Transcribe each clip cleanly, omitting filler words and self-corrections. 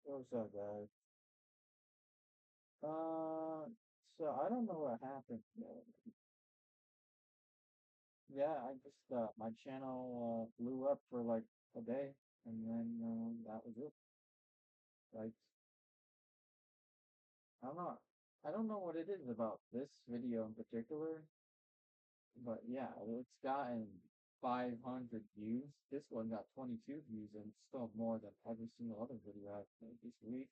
What's up, guys? So I don't know what happened. Yeah, I just my channel blew up for like a day, and then that was it. Like I don't know, I don't know what it is about this video in particular, but yeah, it's gotten 500 views. This one got 22 views, and it's still more than every single other video I've made this week.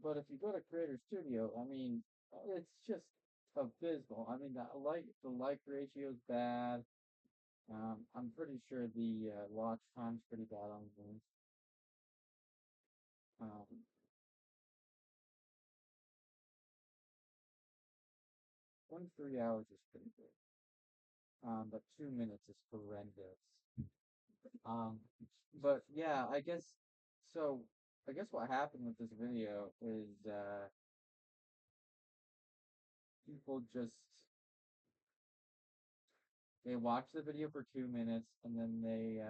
But if you go to Creator Studio, I mean, it's just abysmal. I mean, the like ratio is bad. I'm pretty sure the watch time's pretty bad on this. Um, 23 hours is pretty good. But 2 minutes is horrendous. Um, but yeah, I guess so. I guess what happened with this video is people just they watch the video for 2 minutes and then they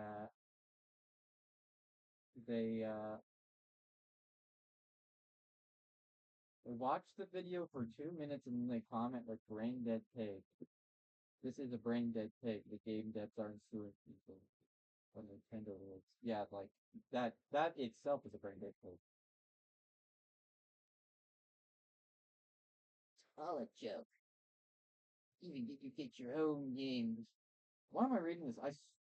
watch the video for 2 minutes and then they comment like brain dead pig. This is a brain dead pig. The game devs aren't suing people on Nintendo rules. Yeah, like that itself is a brain dead pig. All a joke. Even get you get your own games. Why am I reading this?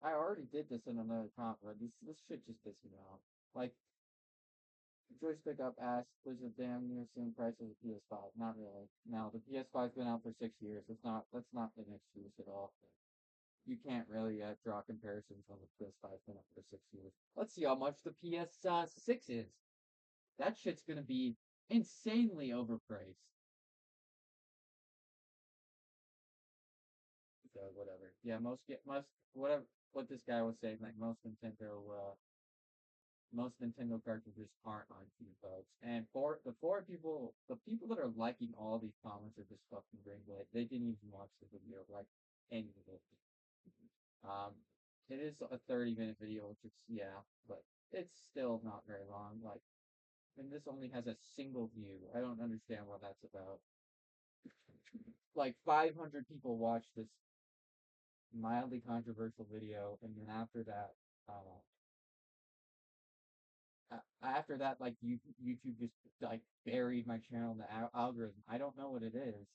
I already did this in another comment, but this shit just pisses me off. Like joystick up ass was a damn near same price as a PS5. Not really. Now the PS5's been out for 6 years. That's not an excuse at all. You can't really draw comparisons when the PS5's been out for 6 years. Let's see how much the PS6 is. That shit's gonna be insanely overpriced. So whatever. Yeah, most whatever what this guy was saying, like most Nintendo cartridges aren't on T-Bugs. And for the people that are liking all these comments are just fucking brain dead. They didn't even watch the video, like any of it. Um, it is a 30-minute video, which is yeah, but it's still not very long. Like, and this only has a single view. I don't understand what that's about. Like 500 people watched this mildly controversial video, and then after that, like YouTube just like buried my channel in the algorithm. I don't know what it is.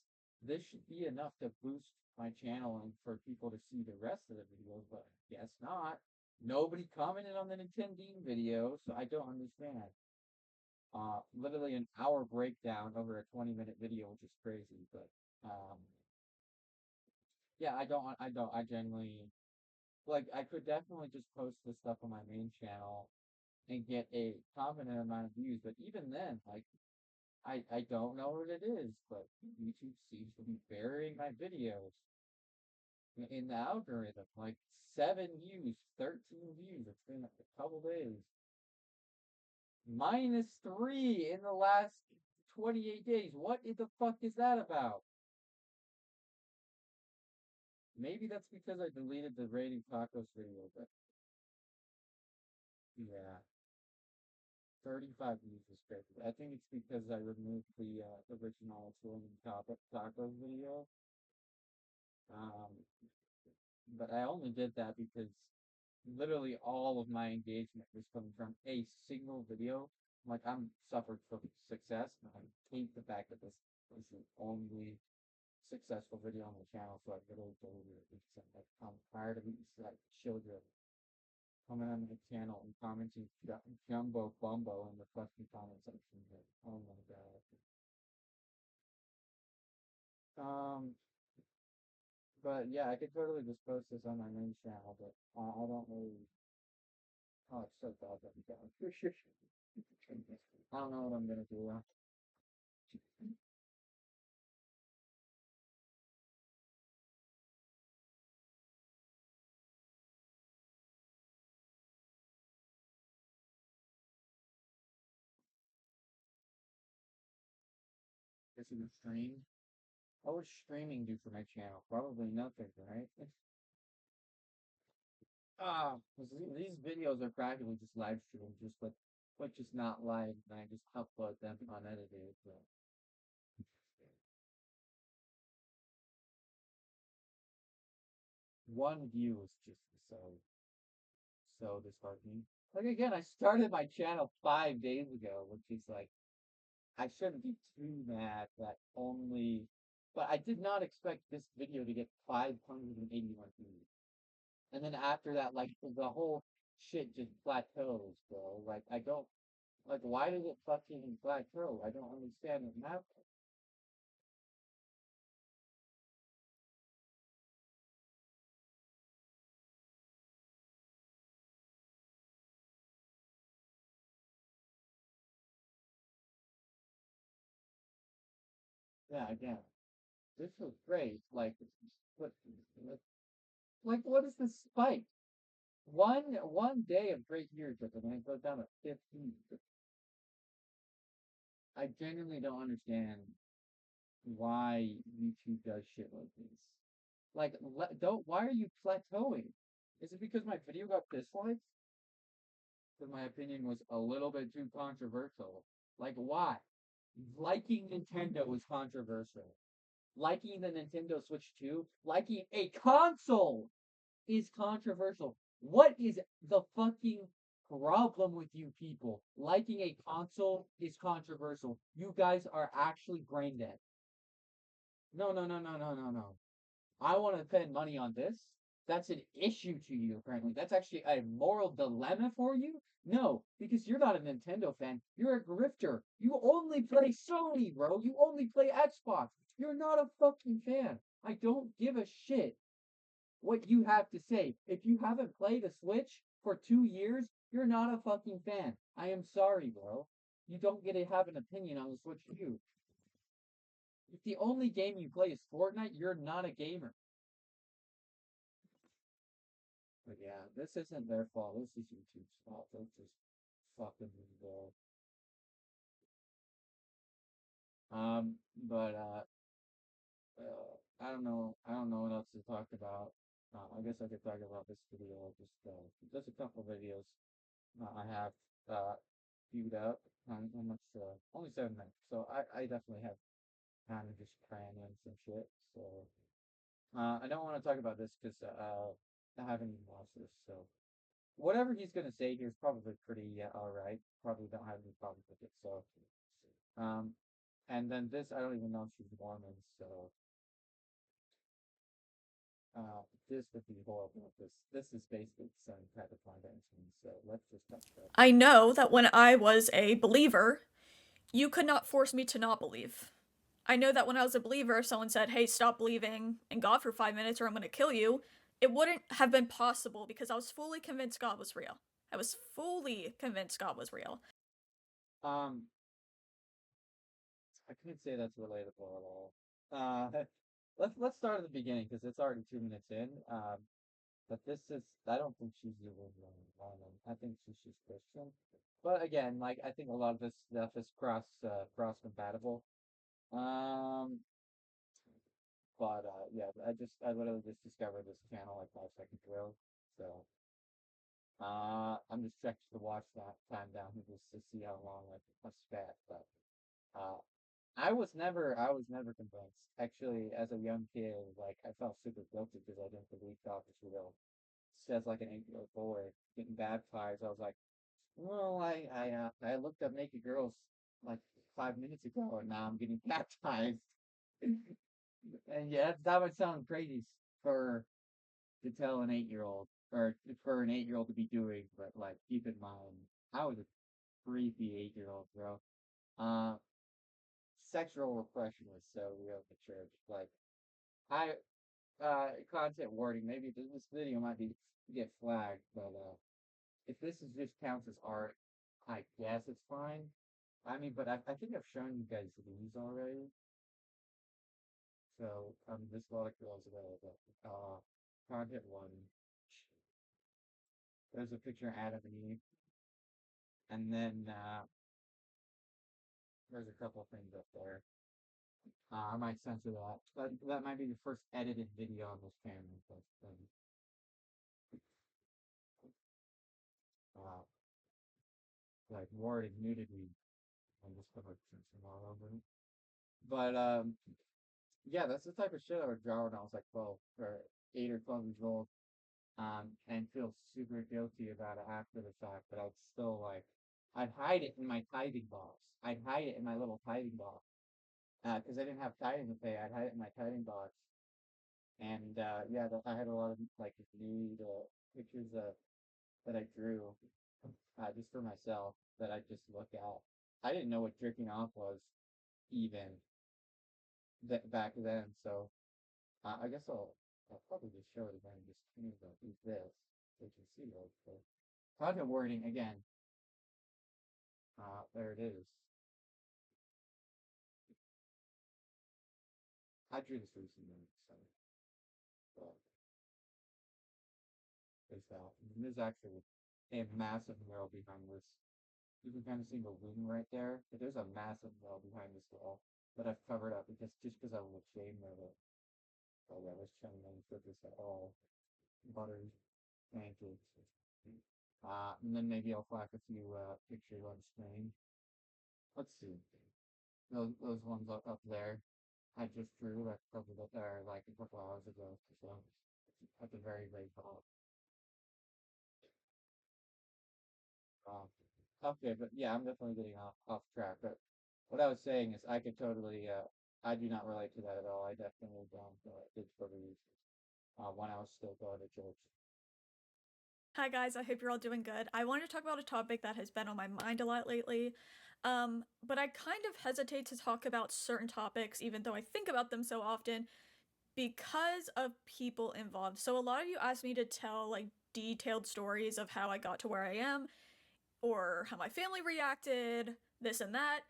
This should be enough to boost my channel and for people to see the rest of the video, but guess not. Nobody commented on the Nintendo video, so I don't understand. Literally an hour breakdown over a 20-minute video, which is crazy. But yeah, I genuinely like. I could definitely just post this stuff on my main channel and get a confident amount of views. But even then, like, I don't know what it is, but YouTube seems to be burying my videos in the algorithm. Like 7 views, 13 views. It's been a couple days. -3 in the last 28 days. What the fuck is that about? Maybe that's because I deleted the rating tacos video, but yeah, 35 views is crazy. I think it's because I removed the original Chilling Tacos video. Um, but I only did that because literally all of my engagement was coming from a single video. Like I'm suffered from success, and I hate the fact that this is the only successful video on the channel. So I literally deleted it because I'm tired of these like children coming on my channel and commenting Jumbo Bumbo in the fucking comment section. Oh my god. Um, but yeah, I could totally just post this on my main channel, but I don't really. Oh, it's so goddamn down. I don't know what I'm gonna do. Guess you can stream. What would streaming do for my channel? Probably nothing, right? These videos are practically just live streams, just not live, and I just upload them unedited. So one view is just so disheartening. Like again, I started my channel 5 days ago, which is like I shouldn't be too mad that only, but I did not expect this video to get 581 views. And then after that, like the whole shit just plateaus, bro. Like I don't like why did it fucking plateau? I don't understand it now. Yeah, again, this was great. What, what is this spike? One day of great years, but then it goes down to 15. I genuinely don't understand why YouTube does shit like this. Like, don't. Why are you plateauing? Is it because my video got dislikes? Because my opinion was a little bit too controversial. Like, why? Liking Nintendo was controversial. Liking the Nintendo Switch 2, liking a console is controversial. What is the fucking problem with you people? Liking a console is controversial. You guys are actually brain dead. No, no, no, no, no, no, no. I want to spend money on this. That's an issue to you, apparently. That's actually a moral dilemma for you? No, because you're not a Nintendo fan. You're a grifter. You only play Sony, bro. You only play Xbox. You're not a fucking fan. I don't give a shit what you have to say. If you haven't played a Switch for 2 years, you're not a fucking fan. I am sorry, bro. You don't get to have an opinion on the Switch too. If the only game you play is Fortnite, you're not a gamer. But yeah, this isn't their fault. This is YouTube's fault. They're just fucking involved. But I don't know. I don't know what else to talk about. I guess I could talk about this video. Just a couple videos I have queued up. How much? Only 7 minutes. So I definitely have time to just cram in some shit. So I don't want to talk about this because I haven't even watched this. So whatever he's gonna say here is probably pretty all right. Probably don't have any problems with it. So, um, and then this I don't even know if she's Mormon. So, this would be horrible. This is basically the same type of content. So let's just cut that. I know that when I was a believer, you could not force me to not believe. I know that when I was a believer, if someone said, hey, stop believing in God for 5 minutes or I'm going to kill you, it wouldn't have been possible because I was fully convinced God was real. I was fully convinced God was real. Um, I couldn't say that's relatable at all. Let's start at the beginning because it's already 2 minutes in. But this is I don't think she's even Mormon. I think she's just Christian. But again, like I think a lot of this stuff is cross compatible. Um, but yeah, I literally just discovered this channel like 5 seconds ago. So I'm just checking to watch that time down here just to see how long I spent. But uh, I was never convinced. Actually, as a young kid, like I felt super guilty because I didn't believe God was real. As like an 8-year-old boy getting baptized, I was like, well, I looked up naked girls like 5 minutes ago, and now I'm getting baptized. And yeah, that would sound crazy for to tell an 8-year-old or for an 8-year-old to be doing, but like keep in mind, I was a creepy 8-year-old, bro. Uh, Sexual repression was so real in the church. Like I content warning. Maybe this video might be get flagged, but if this is just counts as art, I guess it's fine. I mean, but I think I've shown you guys these already. So there's a lot of girls available. Content one. There's a picture of Adam and Eve, and then there's a couple things up there. I might censor that. That might be the first edited video on this channel. But, like wording nudity. I just put like some all over it. But yeah, that's the type of shit I would draw when I was like 12 or 8 or 12 years old. And feel super guilty about it after the fact, but I'd still like, I'd hide it in my tithing box. I'd hide it in my little tithing box. Because I didn't have tithing to pay, I'd hide it in my tithing box. And yeah, I had a lot of like nude pictures that I drew just for myself that I just look at. I didn't know what jerking off was even back then, so I guess I'll probably just show it again. Just use this so you can see it. So content wording again. There it is. I drew this recently, so but there's that. And there's actually a massive mural behind this. You can kind of see the wing right there, but there's a massive mural behind this wall that I've covered up because just because I was ashamed of it. Oh yeah, let's try and put this at all. Buttery pancakes. And then maybe I'll flash a few pictures on screen. Let's see. Those ones up there. I just drew like a couple of like a couple hours ago. So at the very top. Um, okay, but yeah, I'm definitely getting off track. But what I was saying is, I could totally. I do not relate to that at all. I definitely don't. Did for the when I was still going to church. Hi guys, I hope you're all doing good. I wanted to talk about a topic that has been on my mind a lot lately. But I kind of hesitate to talk about certain topics, even though I think about them so often, because of people involved. So a lot of you asked me to tell like detailed stories of how I got to where I am, or how my family reacted, this and that.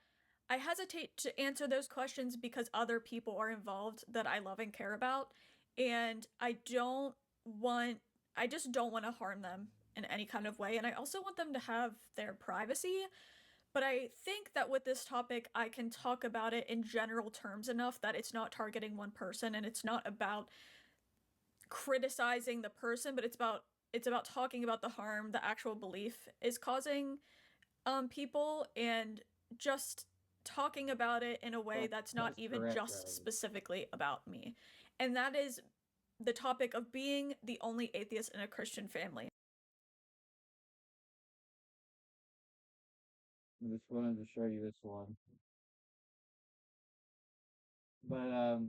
I hesitate to answer those questions because other people are involved that I love and care about, and want I just don't want to harm them in any kind of way, and I also want them to have their privacy. But I think that with this topic, I can talk about it in general terms enough that it's not targeting one person and it's not about criticizing the person, but it's about talking about the harm the actual belief is causing people, and just talking about it in a way that's That not is even correct, just Riley. specifically about me. And that is the topic of being the only atheist in a Christian family. I just wanted to show you this one. But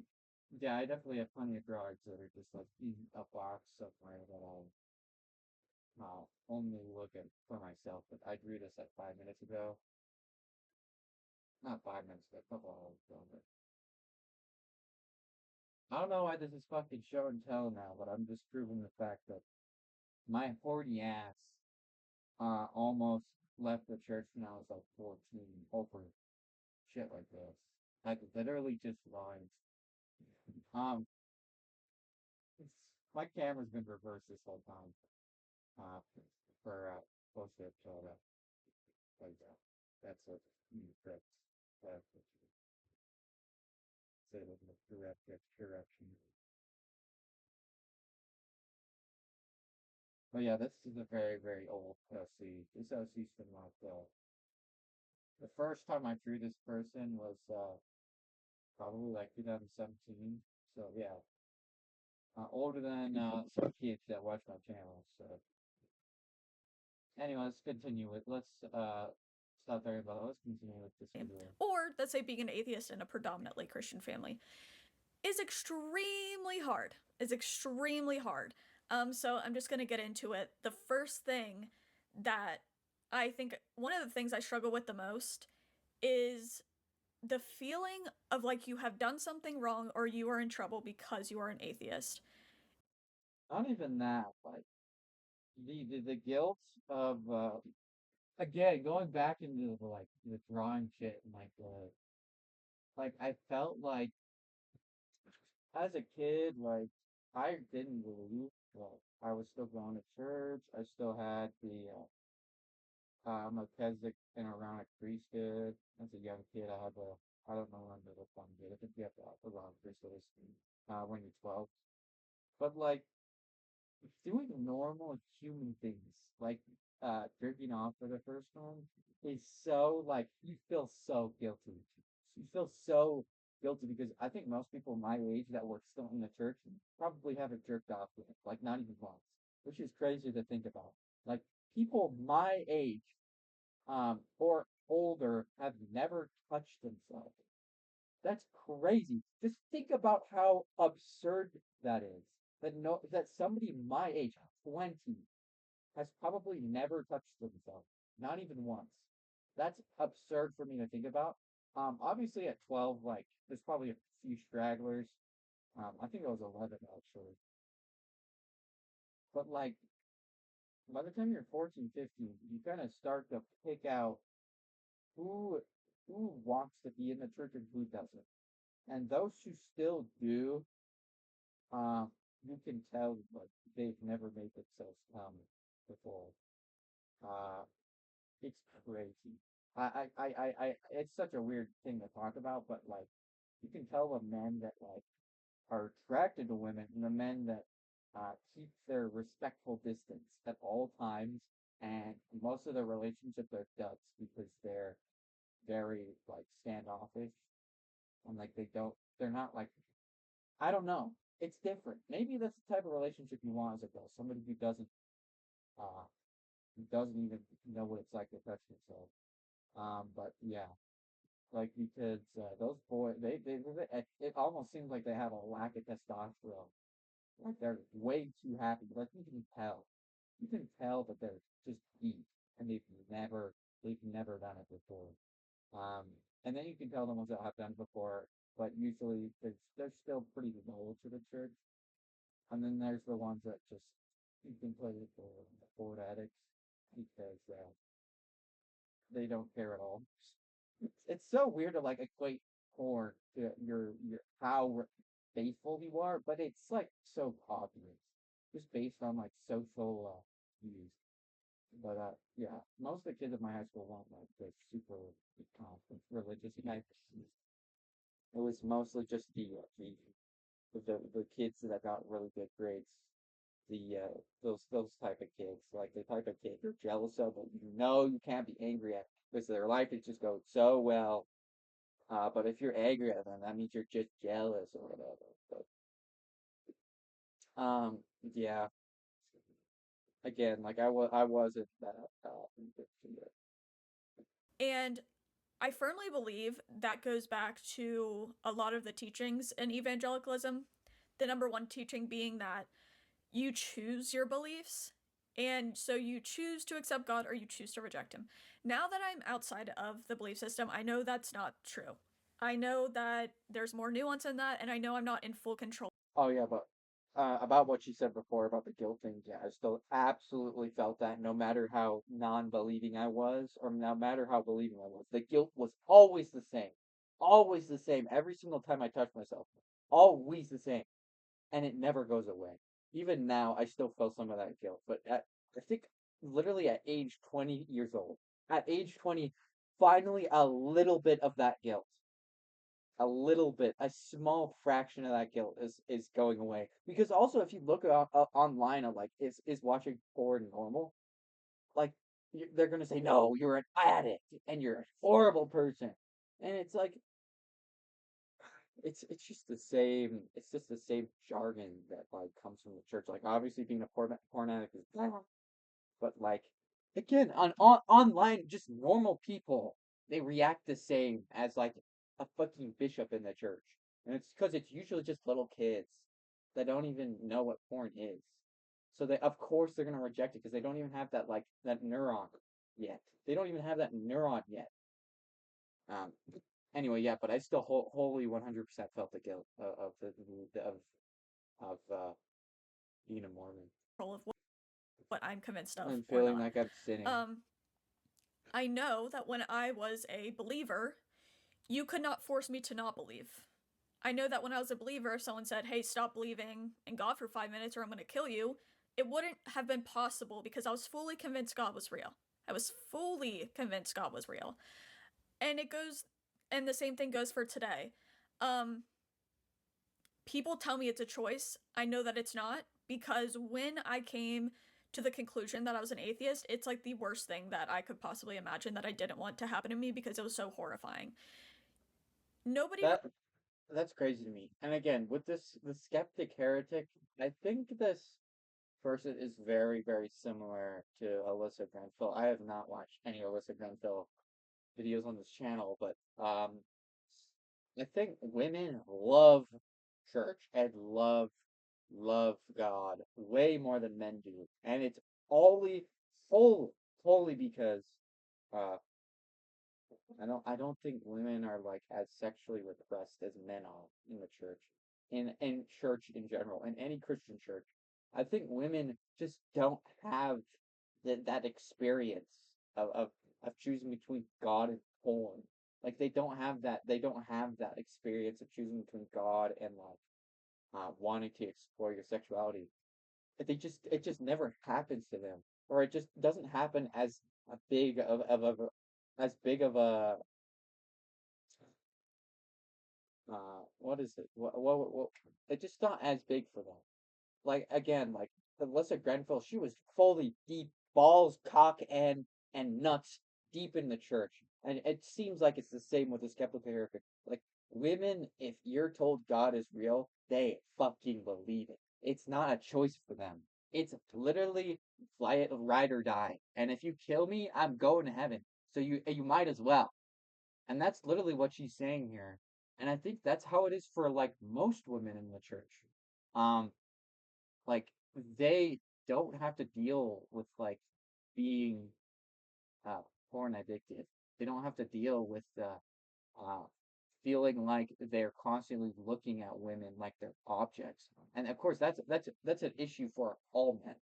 yeah, I definitely have plenty of drawings that are just like in a box somewhere that I'll only look at for myself. But I drew this like 5 minutes ago. Not 5 minutes, but a couple hours ago. But I don't know why this is fucking show and tell now, but I'm just proving the fact that my horny ass almost left the church when I was like 14 over shit like this. Like literally just lines. Um, it's, my camera's been reversed this whole time. Uh, for bullshit, so like that's a correct. That's what you say with the correct correction. But yeah, this is a very old OC. This OC's from like the first time I drew this person was probably like 2017. So yeah, older than some kids that watch my channel. So anyway, let's continue with let's stop there about it. Let's continue with this video. Or let's say being an atheist in a predominantly Christian family is extremely hard. Is extremely hard. So I'm just gonna get into it. The first thing that I think one of the things I struggle with the most is the feeling of like you have done something wrong or you are in trouble because you are an atheist. Not even that, like the guilt of again going back into the like the drawing shit and like the like I felt like as a kid like I didn't believe well I was still going to church. I still had the Melchizedek and Aaronic priesthood. As a young kid, I had the I don't know when the one did. I think you have the Aaronic priesthood when you're 12. But like doing normal human things, like jerking off for the first time is so like you feel so guilty. You feel so guilty because I think most people my age that were still in the church probably haven't jerked off yet, like not even once, which is crazy to think about. Like people my age, or older have never touched themselves. That's crazy. Just think about how absurd that is. That somebody my age, 20, has probably never touched themselves, not even once. That's absurd for me to think about. Obviously at 12, like there's probably a few stragglers. I think it was 11 actually. But like by the time you're 14, 15, you kind of start to pick out who who wants to be in the church and who doesn't. And those who still do, um, you can tell like they've never made themselves before. Uh, It's crazy. It's such a weird thing to talk about, but like, you can tell the men that like are attracted to women and the men that keep their respectful distance at all times, and most of their relationships are duds because they're very like standoffish and like they're not like I don't know. It's different. Maybe that's the type of relationship you want as a girl, somebody uh who doesn't even know what it's like to touch themselves. But yeah, like because those boys, it almost seems like they have a lack of testosterone. Like they're way too happy. Like you can tell that they're just deep, and they've never done it before. Um, and then you can tell the ones that have done it before, but usually they're still pretty loyal to the church. And then there's the ones that just you can play it for board addicts because they don't care at all. It's so weird to like equate porn to your how faithful you are, but it's like so obvious, just based on like social views. But yeah, most of the kids at my high school weren't like the super religious type. It was mostly just the kids that got really good grades. Those type of kids, like the type of kid you're jealous of, but you know you can't be angry at because their life is just going so well. But if you're angry at them, that means you're just jealous or whatever. But yeah. Again, like I wasn't that into it. And I firmly believe that goes back to a lot of the teachings in evangelicalism. The number one teaching being that you choose your beliefs, and so you choose to accept God or you choose to reject Him. Now that I'm outside of the belief system, I know that's not true. I know that there's more nuance in that, and I know I'm not in full control. Oh yeah, but about what you said before about the guilt thing, yeah, I still absolutely felt that no matter how non-believing I was, or no matter how believing I was, the guilt was always the same every single time I touched myself, always the same, and it never goes away. Even now, I still feel some of that guilt, but I think literally at age 20 years old, at age 20, finally a little bit of that guilt, a little bit, a small fraction of that guilt is going away. Because also, if you look online at like, is watching porn normal? Like, they're gonna say, no, you're an addict and you're a horrible person, and it's like, it's just the same. It's just the same jargon that like comes from the church. Like, obviously, being a porn addict is bad, but like, again, online, just normal people, they react the same as like a fucking bishop in the church, and it's because it's usually just little kids that don't even know what porn is. So they, of course, they're gonna reject it because they don't even have that like that neuron yet. They don't even have that neuron yet. Um. Anyway, yeah, but I still wholly 100% felt the guilt of of being a Mormon Of what I'm convinced of and or feeling not. like I'm sinning. Um, I know that when I was a believer, you could not force me to not believe. I know that when I was a believer, if someone said, hey, stop believing in God for 5 minutes or I'm going to kill you, it wouldn't have been possible because I was fully convinced God was real. I was fully convinced God was real. And it goes, and the same thing goes for today. Um, People tell me it's a choice. I know that it's not because when I came to the conclusion that I was an atheist, it's like the worst thing that I could possibly imagine that I didn't want to happen to me because it was so horrifying. Nobody. That that's crazy to me. And again, with the skeptic heretic, I think this person is very, very similar to Alyssa Grenfell. I have not watched any Alyssa Grenfell videos on this channel, but I think women love church and love God way more than men do, and it's only wholly wholly because uh I don't think women are like as sexually repressed as men are in the church, in church in general, in any Christian church. I think women just don't have that experience of of choosing between God and porn. Like they don't have that experience of choosing between God and like wanting to explore your sexuality. It just never happens to them, or it just doesn't happen as a big of a as big of a what is it? What it's just not as big for them. Like again, like Alyssa Grenfell, she was fully deep balls, cock, and nuts deep in the church, and it seems like it's the same with the skeptical heretic. Like women, if you're told God is real, they fucking believe it. It's not a choice for them. It's literally fly it, ride or die. And if you kill me, I'm going to heaven. So you might as well. And that's literally what she's saying here. And I think that's how it is for like most women in the church. Um, like they don't have to deal with like being uh porn addicted. They don't have to deal with uh feeling like they're constantly looking at women like they're objects. And of course that's an issue for all men.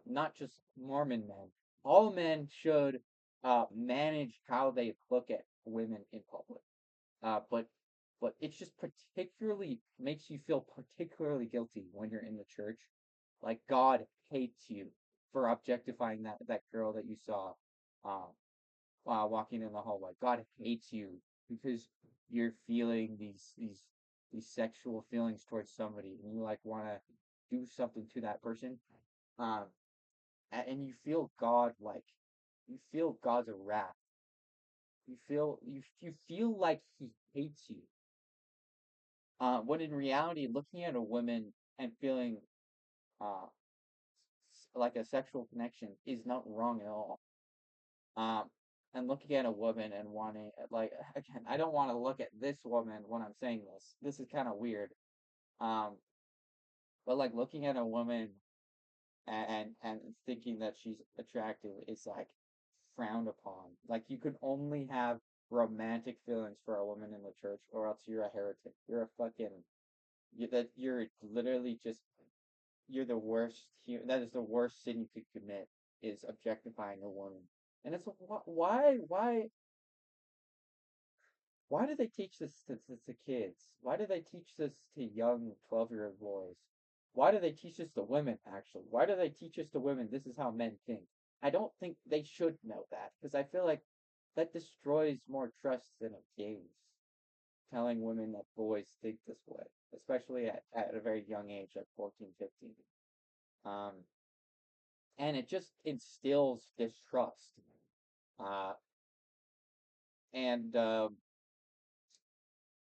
Not just Mormon men. All men should manage how they look at women in public. But it's just particularly makes you feel particularly guilty when you're in the church. Like God hates you for objectifying that girl that you saw um while walking in the hallway. God hates you because you're feeling these sexual feelings towards somebody and you like want to do something to that person. Um and you feel God like you feel God's wrath. You feel like he hates you. When in reality, looking at a woman and feeling uh, like a sexual connection is not wrong at all. Um, and looking at a woman and wanting, like, again, I don't want to look at this woman when I'm saying this. This is kind of weird. Um, but like looking at a woman and thinking that she's attractive is like frowned upon. Like you can only have romantic feelings for a woman in the church, or else you're a heretic. You're a fucking you're literally just you're the worst. That is the worst sin you could commit is objectifying a woman. And it's why do they teach this to kids? Why do they teach this to young 12-year-old boys? Why do they teach this to women, actually? Why do they teach this to women? This is how men think. I don't think they should know that because I feel like that destroys more trust than it gains. Telling women that boys think this way, especially at a very young age, like 14, 15. Um, and it just instills distrust. Uh, and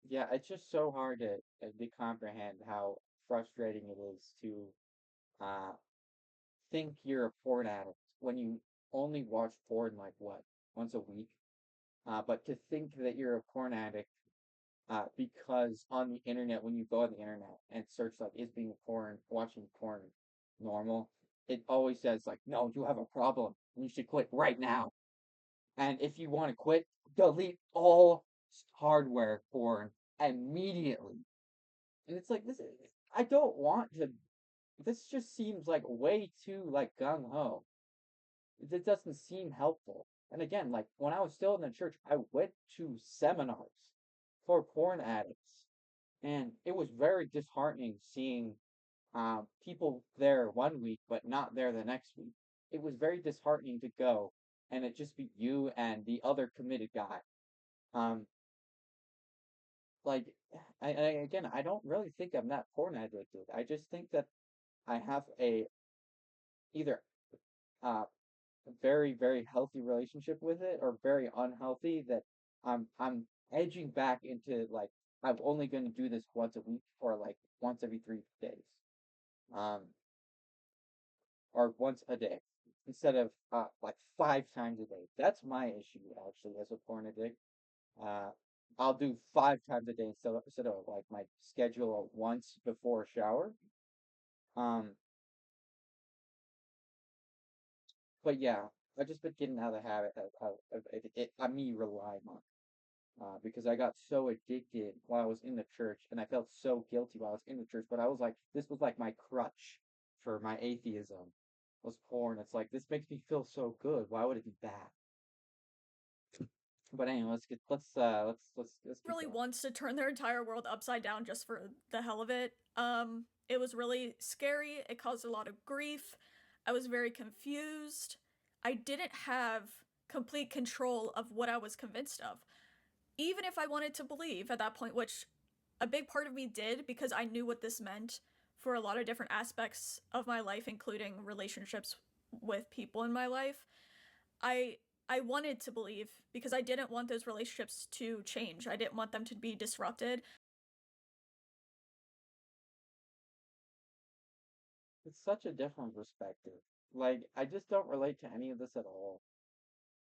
Yeah, it's just so hard to comprehend how frustrating it is to uh, think you're a porn addict when you only watch porn like what once a week. But to think that you're a porn addict because on the internet, when you go on the internet and search like is being porn, watching porn normal, it always says like, no, you have a problem. And you should quit right now. And if you want to quit, delete all hardware porn immediately. And it's like I don't want to. This just seems like way too like gung ho. It doesn't seem helpful. And again, like when I was still in the church, I went to seminars for porn addicts, and it was very disheartening seeing people there one week but not there the next week. It was very disheartening to go and it just be you and the other committed guy. Um, like again, I don't really think I'm that porn addicted. I just think that I have either uh a very, very healthy relationship with it or very unhealthy that I'm edging back into like I'm only going to do this once a week or like once every 3 days. Um, or once a day instead of like 5 times a day. That's my issue actually as a porn addict. Uh, I'll do 5 times a day instead of like my schedule once before a shower. Um, but yeah, I've just been getting out of the habit of me relying on it. Because I got so addicted while I was in the church, and I felt so guilty while I was in the church. But I was like, this was like my crutch for my atheism was porn. It's like this makes me feel so good. Why would it be bad? But anyway, let's keep Really going. wants to turn their entire world upside down just for the hell of it. It was really scary. It caused a lot of grief. I was very confused. I didn't have complete control of what I was convinced of. Even if I wanted to believe at that point, which a big part of me did because I knew what this meant for a lot of different aspects of my life, including relationships with people in my life. I I wanted to believe because I didn't want those relationships to change. I didn't want them to be disrupted. It's such a different perspective. Like I just don't relate to any of this at all.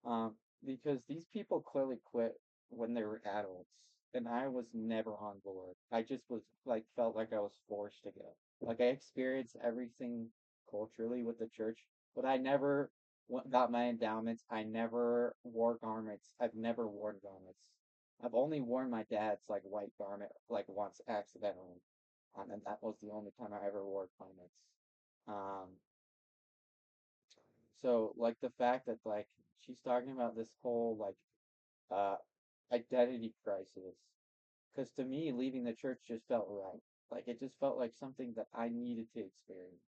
Um, because these people clearly quit when they were adults, and I was never on board. I just was like felt like I was forced to go. Like I experienced everything culturally with the church, but I never got my endowments. I never wore garments. I've never worn garments. I've only worn my dad's like white garment like once accidentally, and that was the only time I ever wore garments. Um, so like the fact that like she's talking about this whole like uh identity crisis, because to me leaving the church just felt right. Like it just felt like something that I needed to experience.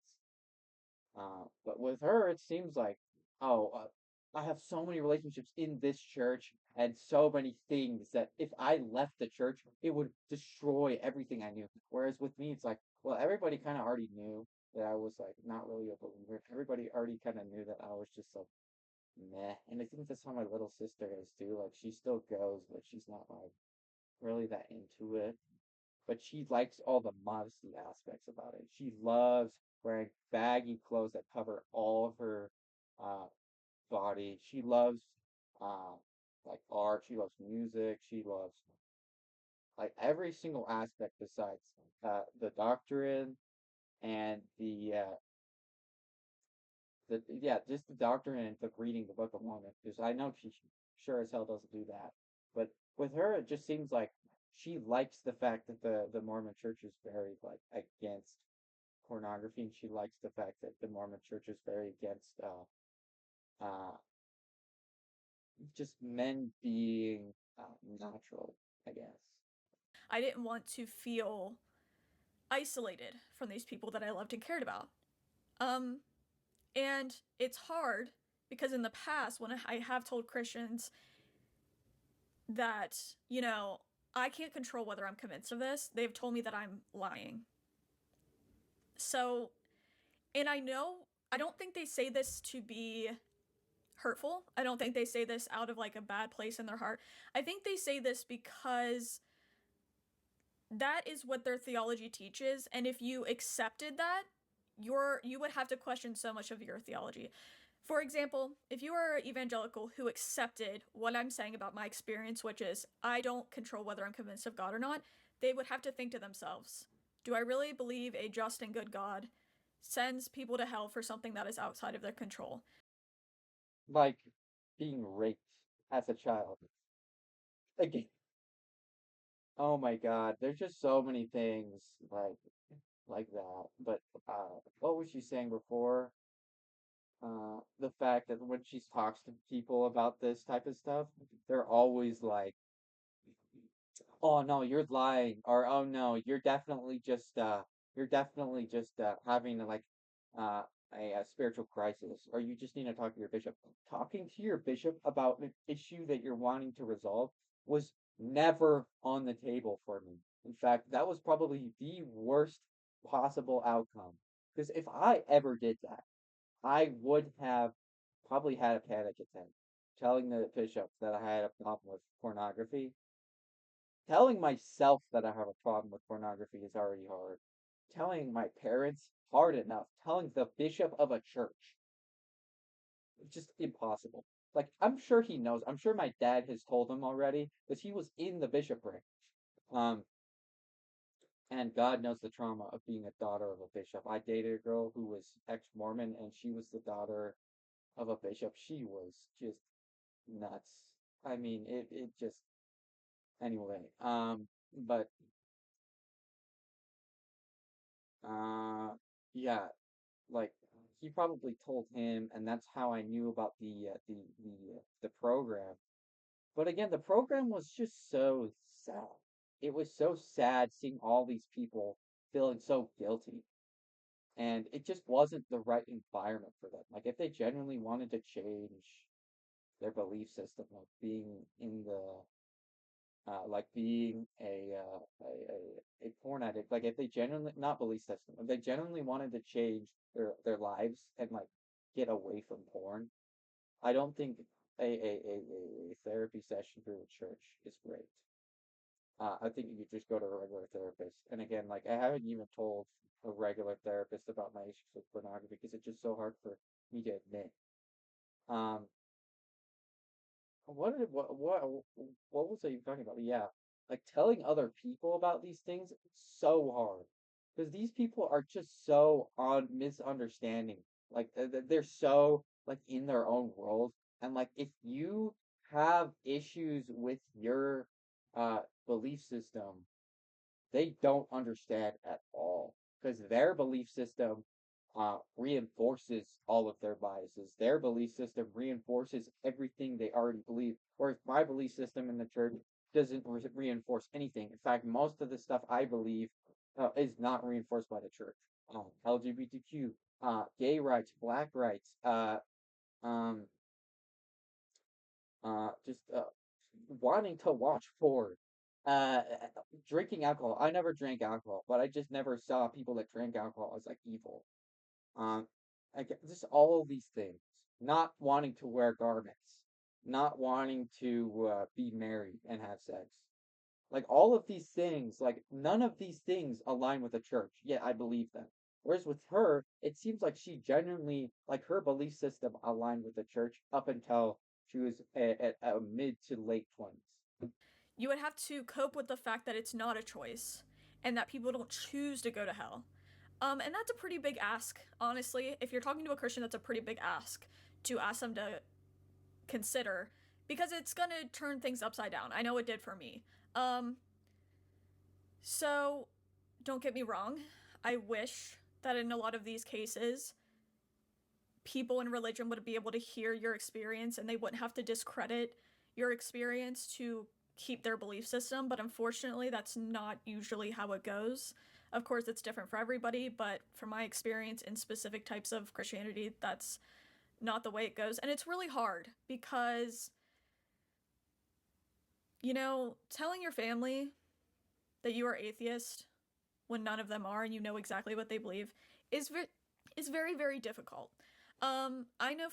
But with her, it seems like, oh, I have so many relationships in this church and so many things that if I left the church, it would destroy everything I knew. Whereas with me, it's like, well, everybody kind of already knew that I was like not really a believer. Everybody already kind of knew that I was just like meh. And I think that's how my little sister is too. Like she still goes, but she's not like really that into it, but she likes all the modesty aspects about it. She loves wearing baggy clothes that cover all of her uh, body. She loves uh, like art. She loves music. She loves like every single aspect besides the doctrine and the yeah, just the doctrine and the reading the Book of Mormon. Because I know she sure as hell doesn't do that. But with her, it just seems like she likes the fact that the Mormon Church is very like against pornography, and she likes the fact that the Mormon Church is very against uh just men being natural, I guess. I didn't want to feel isolated from these people that I loved and cared about. Um, and it's hard because in the past, when I have told Christians that, you know, I can't control whether I'm convinced of this, they've told me that I'm lying. So, and I know, I don't think they say this to be hurtful. I don't think they say this out of like a bad place in their heart. I think they say this because that is what their theology teaches, and if you accepted that, you would have to question so much of your theology. For example, if you are evangelical who accepted what I'm saying about my experience, which is I don't control whether I'm convinced of God or not, they would have to think to themselves, do I really believe a just and good God sends people to hell for something that is outside of their control? Like being raped as a child. Again, oh my God, there's just so many things like that. But what was she saying before? The fact that when she talks to people about this type of stuff, they're always like, "Oh no, you're lying," or "Oh no, you're definitely just having like uh a spiritual crisis, or you just need to talk to your bishop." Talking to your bishop about an issue that you're wanting to resolve was never on the table for me. In fact, that was probably the worst possible outcome. Because if I ever did that, I would have probably had a panic attack. Telling the bishop that I had a problem with pornography. Telling myself that I have a problem with pornography is already hard. Telling my parents, hard enough. Telling the bishop of a church, just impossible. Like, I'm sure he knows. I'm sure my dad has told him already because he was in the bishopric. Um, and God knows the trauma of being a daughter of a bishop. I dated a girl who was ex-Mormon, and she was the daughter of a bishop. She was just nuts. I mean, it just anyway. But uh, yeah, like he probably told him, and that's how I knew about the program. But again, the program was just so sad. It was so sad seeing all these people feeling so guilty, and it just wasn't the right environment for them. Like if they genuinely wanted to change their belief system, like being in the like being a porn addict, like if they genuinely not belief system, if they genuinely wanted to change their lives and like get away from porn, I don't think a therapy session through the church is great. I think you could just go to a regular therapist. And again, like I haven't even told a regular therapist about my issues with pornography because it's just so hard for me to admit. Um, what was I even talking about? Yeah, like telling other people about these things is so hard because these people are just so on misunderstanding. Like they're so like in their own world, and like if you have issues with your uh belief system, they don't understand at all because their belief system reinforces all of their biases. Their belief system reinforces everything they already believe. Whereas my belief system in the church doesn't reinforce anything. In fact, most of the stuff I believe is not reinforced by the church. LGBTQ, gay rights, black rights, um, just wanting to watch porn, uh, drinking alcohol. I never drank alcohol, but I just never saw people that drank alcohol as like evil. Um, just all of these things. Not wanting to wear garments, not wanting to be married and have sex. Like all of these things, like none of these things align with the church, yet I believe them. Whereas with her, it seems like she genuinely, like her belief system aligned with the church up until she was at a mid to late 20s. You would have to cope with the fact that it's not a choice and that people don't choose to go to hell. And that's a pretty big ask, honestly. If you're talking to a Christian, that's a pretty big ask to ask them to consider because it's gonna turn things upside down. I know it did for me. Um, so don't get me wrong. I wish that in a lot of these cases, people in religion would be able to hear your experience and they wouldn't have to discredit your experience to keep their belief system, but unfortunately, that's not usually how it goes. Of course, it's different for everybody, but from my experience in specific types of Christianity, that's not the way it goes. And it's really hard because, telling your family that you are atheist when none of them are and you know exactly what they believe is is very, very difficult. I know.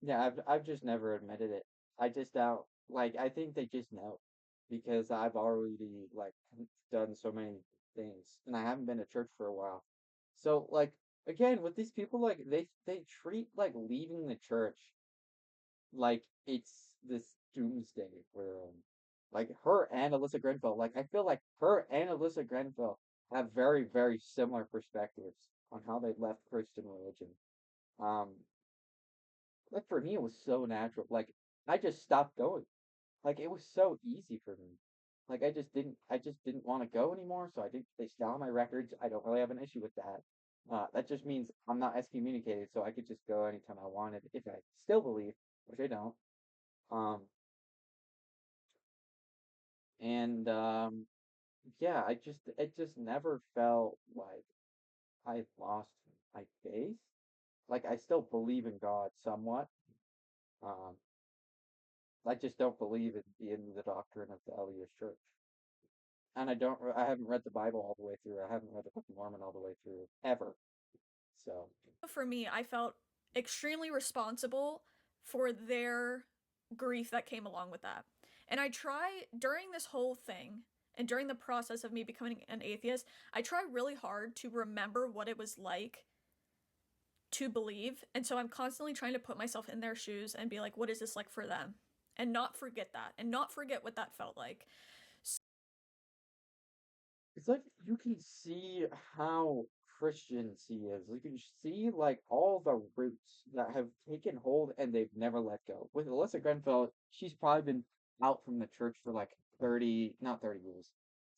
Yeah, I've just never admitted it. I just don't like. I think they just know because I've already like done so many things, and I haven't been to church for a while. So like again with these people, like they treat like leaving the church like it's this doomsday where like her and Alyssa Grenfell, like I feel like her and Alyssa Grenfell have very very similar perspectives on how they left Christian religion. Um, like for me, it was so natural. Like I just stopped going. Like it was so easy for me. Like I just didn't want to go anymore. So I didn't. They stole my records. I don't really have an issue with that. That just means I'm not excommunicated, so I could just go anytime I wanted if I still believe, which I don't. Um, and yeah, it just never felt like I lost my faith. Like I still believe in God somewhat. Um, I just don't believe in the doctrine of the LDS Church. And I haven't read the Bible all the way through. I haven't read the Book of Mormon all the way through ever. So For me, I felt extremely responsible for their grief that came along with that. And I try during this whole thing and during the process of me becoming an atheist, I try really hard to remember what it was like to believe. And so I'm constantly trying to put myself in their shoes and be like, what is this like for them? And not forget that and not forget what that felt like. it's like you can see how Christian she is. You can see like all the roots that have taken hold and they've never let go. With Alyssa Grenfell, she's probably been out from the church for like 30, not 30 years,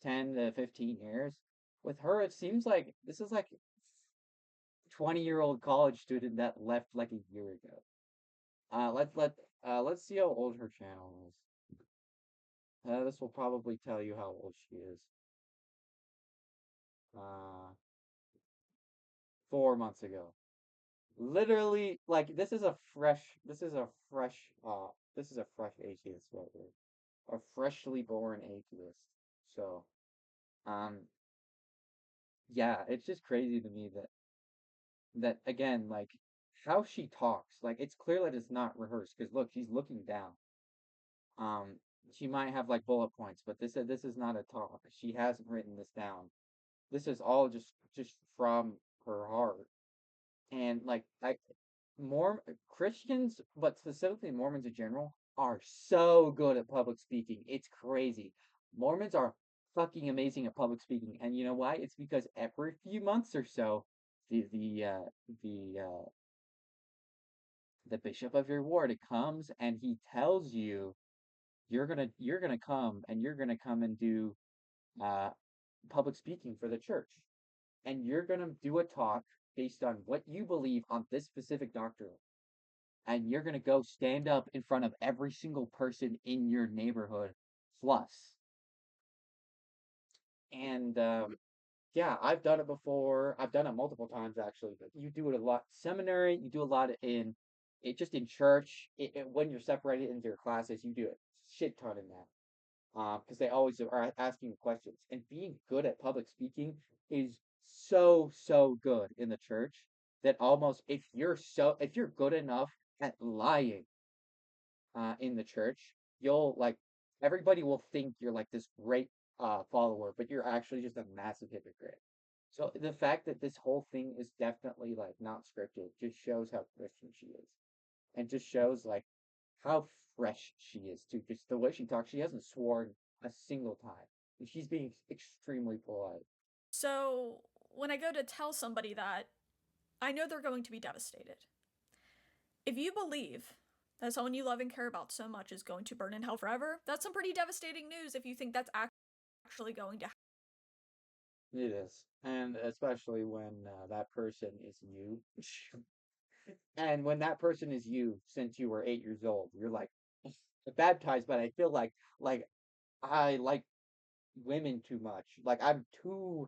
10 to 15 years. With her, it seems like this is like 20-year-old college student that left like a year ago. Let's see how old her channel is. This will probably tell you how old she is. Uh, 4 months ago. Literally, like this is a fresh atheist right here. A freshly born atheist. So, um, yeah, it's just crazy to me that again, like how she talks, like it's clear that it's not rehearsed because look, she's looking down. Um, she might have like bullet points, but this is not a talk. She hasn't written this down. This is all just from her heart. And like I more Christians, but specifically Mormons in general, are so good at public speaking. It's crazy. Mormons are fucking amazing at public speaking, and you know why? It's because every few months or so, the the uh, the uh, the bishop of your ward comes and he tells you you're gonna come and you're gonna come and do uh, public speaking for the church, and you're gonna do a talk based on what you believe on this specific doctrine, and you're gonna go stand up in front of every single person in your neighborhood plus. And yeah, I've done it before. I've done it multiple times actually, but you do it a lot seminary, you do a lot in it just in church. When you're separated into your classes, you do it shit ton in that. Because they always are asking questions. And being good at public speaking is so good in the church that almost if you're good enough at lying in the church, you'll like everybody will think you're like this great follower, but you're actually just a massive hypocrite. So the fact that this whole thing is definitely like not scripted just shows how Christian she is, and just shows like how fresh she is too. Just the way she talks, she hasn't sworn a single time, and she's being extremely polite. So when I go to tell somebody that, I know they're going to be devastated. If you believe that someone you love and care about so much is going to burn in hell forever, that's some pretty devastating news if you think that's actually going to happen. It is, and especially when that person is you. And when that person is you since you were 8 years old, you're like baptized, but I feel like I like women too much. Like I'm too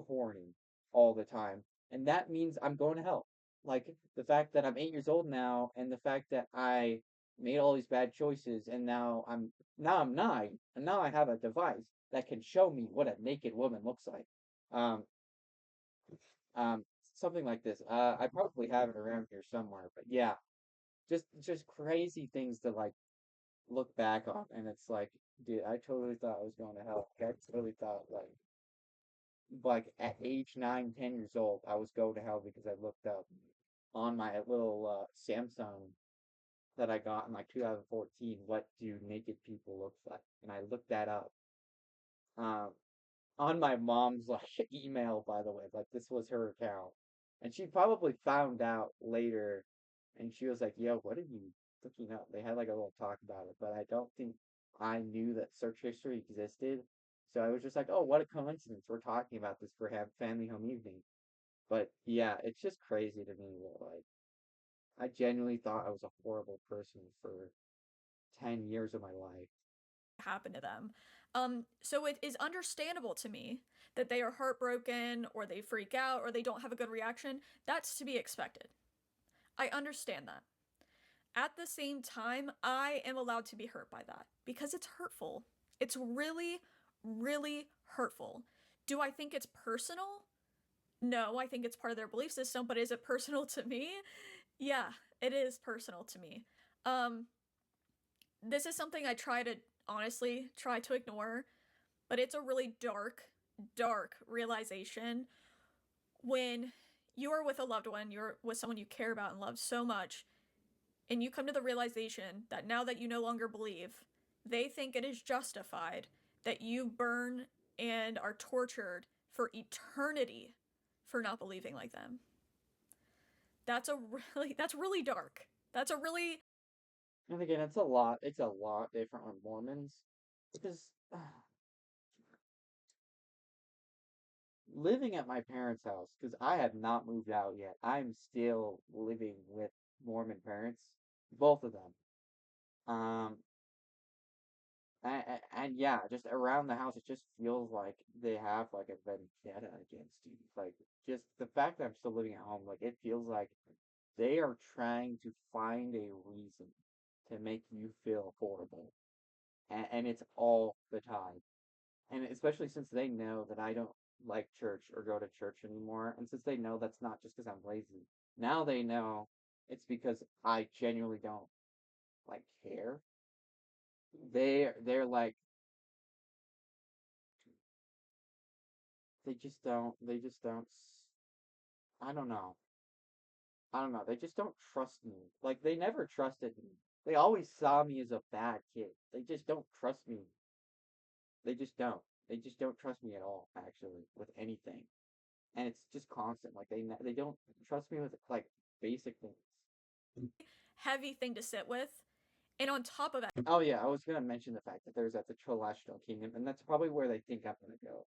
horny all the time. And that means I'm going to hell. Like the fact that I'm 8 years old now and the fact that I made all these bad choices and now I'm 9 and now I have a device that can show me what a naked woman looks like. Um um something like this. I probably have it around here somewhere, but yeah, just crazy things to like look back on, and it's like, dude, I totally thought I was going to hell. I totally thought like at age 9, 10 years old, I was going to hell because I looked up on my little Samsung that I got in like 2014. What do naked people look like? And I looked that up. Um, on my mom's like email, by the way, like this was her account, and she probably found out later, and she was like, "Yo, what are you looking up?" They had like a little talk about it, but I don't think I knew that search history existed, so I was just like, "Oh, what a coincidence! We're talking about this for have family home evening." But yeah, it's just crazy to me that like I genuinely thought I was a horrible person for 10 years of my life. Happen to them. So it is understandable to me that they are heartbroken or they freak out or they don't have a good reaction. That's to be expected. I understand that. At the same time, I am allowed to be hurt by that because it's hurtful. It's really, really hurtful. Do I think it's personal? No, I think it's part of their belief system, but is it personal to me? Yeah, it is personal to me. Um, this is something I try to honestly try to ignore, but it's a really dark realization when you are with a loved one, you're with someone you care about and love so much, and you come to the realization that now that you no longer believe, they think it is justified that you burn and are tortured for eternity for not believing like them. That's really dark. That's a really And again, it's a lot different with Mormons because living at my parents' house, because I have not moved out yet. I'm still living with Mormon parents, both of them. Um, and yeah, just around the house, it just feels like they have like a vendetta against you. Like just the fact that I'm still living at home, like it feels like they are trying to find a reason to make you feel horrible, and it's all the time. And especially since they know that I don't like church or go to church anymore, and since they know that's not just because I'm lazy, now they know it's because I genuinely don't like care. They're like I don't know. I don't know. They just don't trust me. Like they never trusted me. They always saw me as a bad kid. They just don't trust me. They just don't. They just don't trust me at all, actually, with anything. And it's just constant. Like they don't trust me with like basic things. heavy thing to sit with. And on top of that, Oh yeah, I was gonna mention the fact that there's at the Celestial Kingdom, and that's probably where they think I'm gonna go.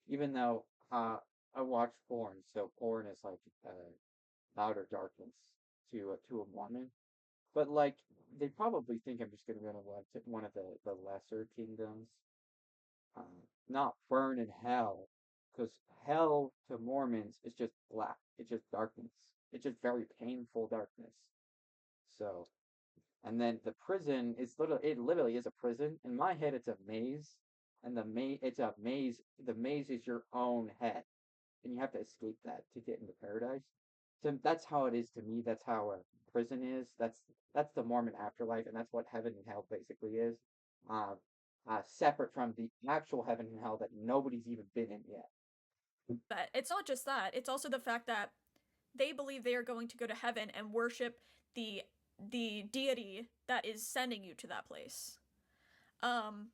Even though I watch porn, so porn is like outer darkness to a Mormon. But like they probably think I'm just gonna go to one of the lesser kingdoms, not burn in hell, because hell to Mormons is just black. It's just darkness. It's just very painful darkness. So, and then the prison is literally is a prison. In my head, it's a maze, and it's a maze. The maze is your own head, and you have to escape that to get into paradise. So that's how it is to me. That's how a prison is. That's the Mormon afterlife, and that's what heaven and hell basically is. Uh, separate from the actual heaven and hell that nobody's even been in yet. it's not just that, it's also the fact that they believe they are going to go to heaven and worship the the deity that is sending you to that place. Um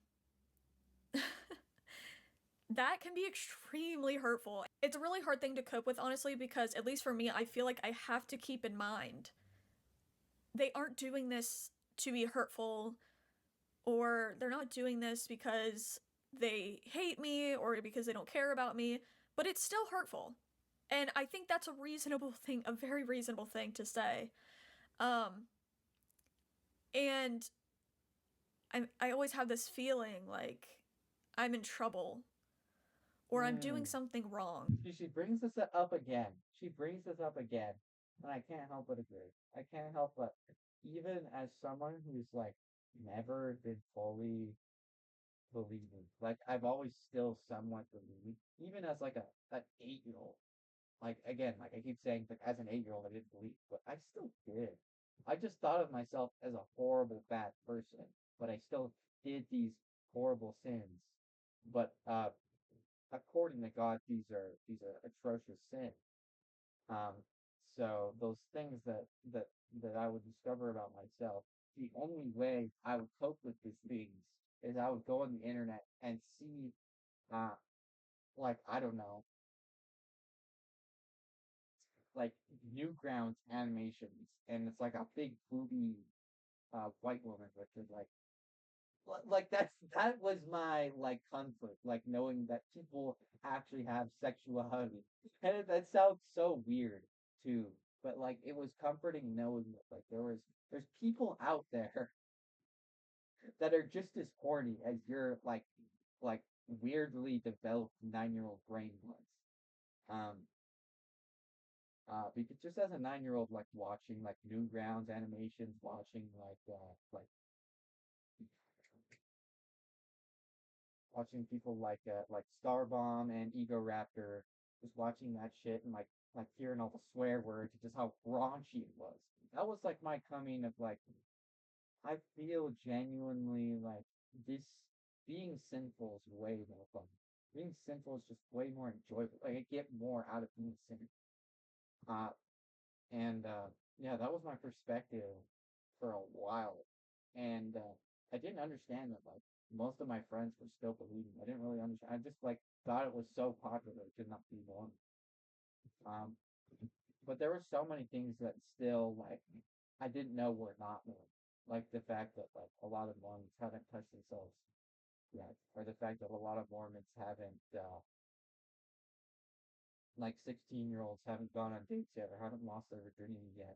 that can be extremely hurtful. It's a really hard thing to cope with, honestly, because at least for me, I feel like I have to keep in mind they aren't doing this to be hurtful, or they're not doing this because they hate me or because they don't care about me, but it's still hurtful. And I think that's a reasonable thing, a very reasonable thing to say. Um, and I always have this feeling like I'm in trouble or I'm doing Hmm. something wrong. She brings this up again. She brings this up again, and I can't help but agree. I can't help but, even as someone who's like never been fully believing, like I've always still somewhat believed, even as like an 8 year old. Like again, like I keep saying, like as an 8 year old, I didn't believe, but I still did. I just thought of myself as a horrible bad person, but I still did these horrible sins. But according to God, these are atrocious sins. Um, so those things that I would discover about myself, the only way I would cope with these things is I would go on the internet and see, uh, like I don't know, like Newgrounds animations, and it's like a big booby white woman with it, like that was my like comfort, like knowing that people actually have sexuality, and that sounds so weird too, but like it was comforting knowing that like there's people out there that are just as horny as your like weirdly developed 9 year old brain was. Um, because just as a 9 year old, like watching like Newgrounds animations, watching people like Starbomb and Ego Raptor, just watching that shit and like hearing all the swear words, just how raunchy it was. That was like my coming of like I feel genuinely like this being sinful is way more fun. Being sinful is just way more enjoyable. Like I get more out of being sinful. Uh, and yeah, that was my perspective for a while. And I didn't understand that like most of my friends were still believing. I didn't really understand. I just like thought it was so popular it could not be wrong. Um, but there were so many things that still like I didn't know were not normal. Like the fact that like a lot of Mormons haven't touched themselves yet, or the fact that a lot of Mormons haven't like 16-year-olds haven't gone on dates yet or haven't lost their virginity yet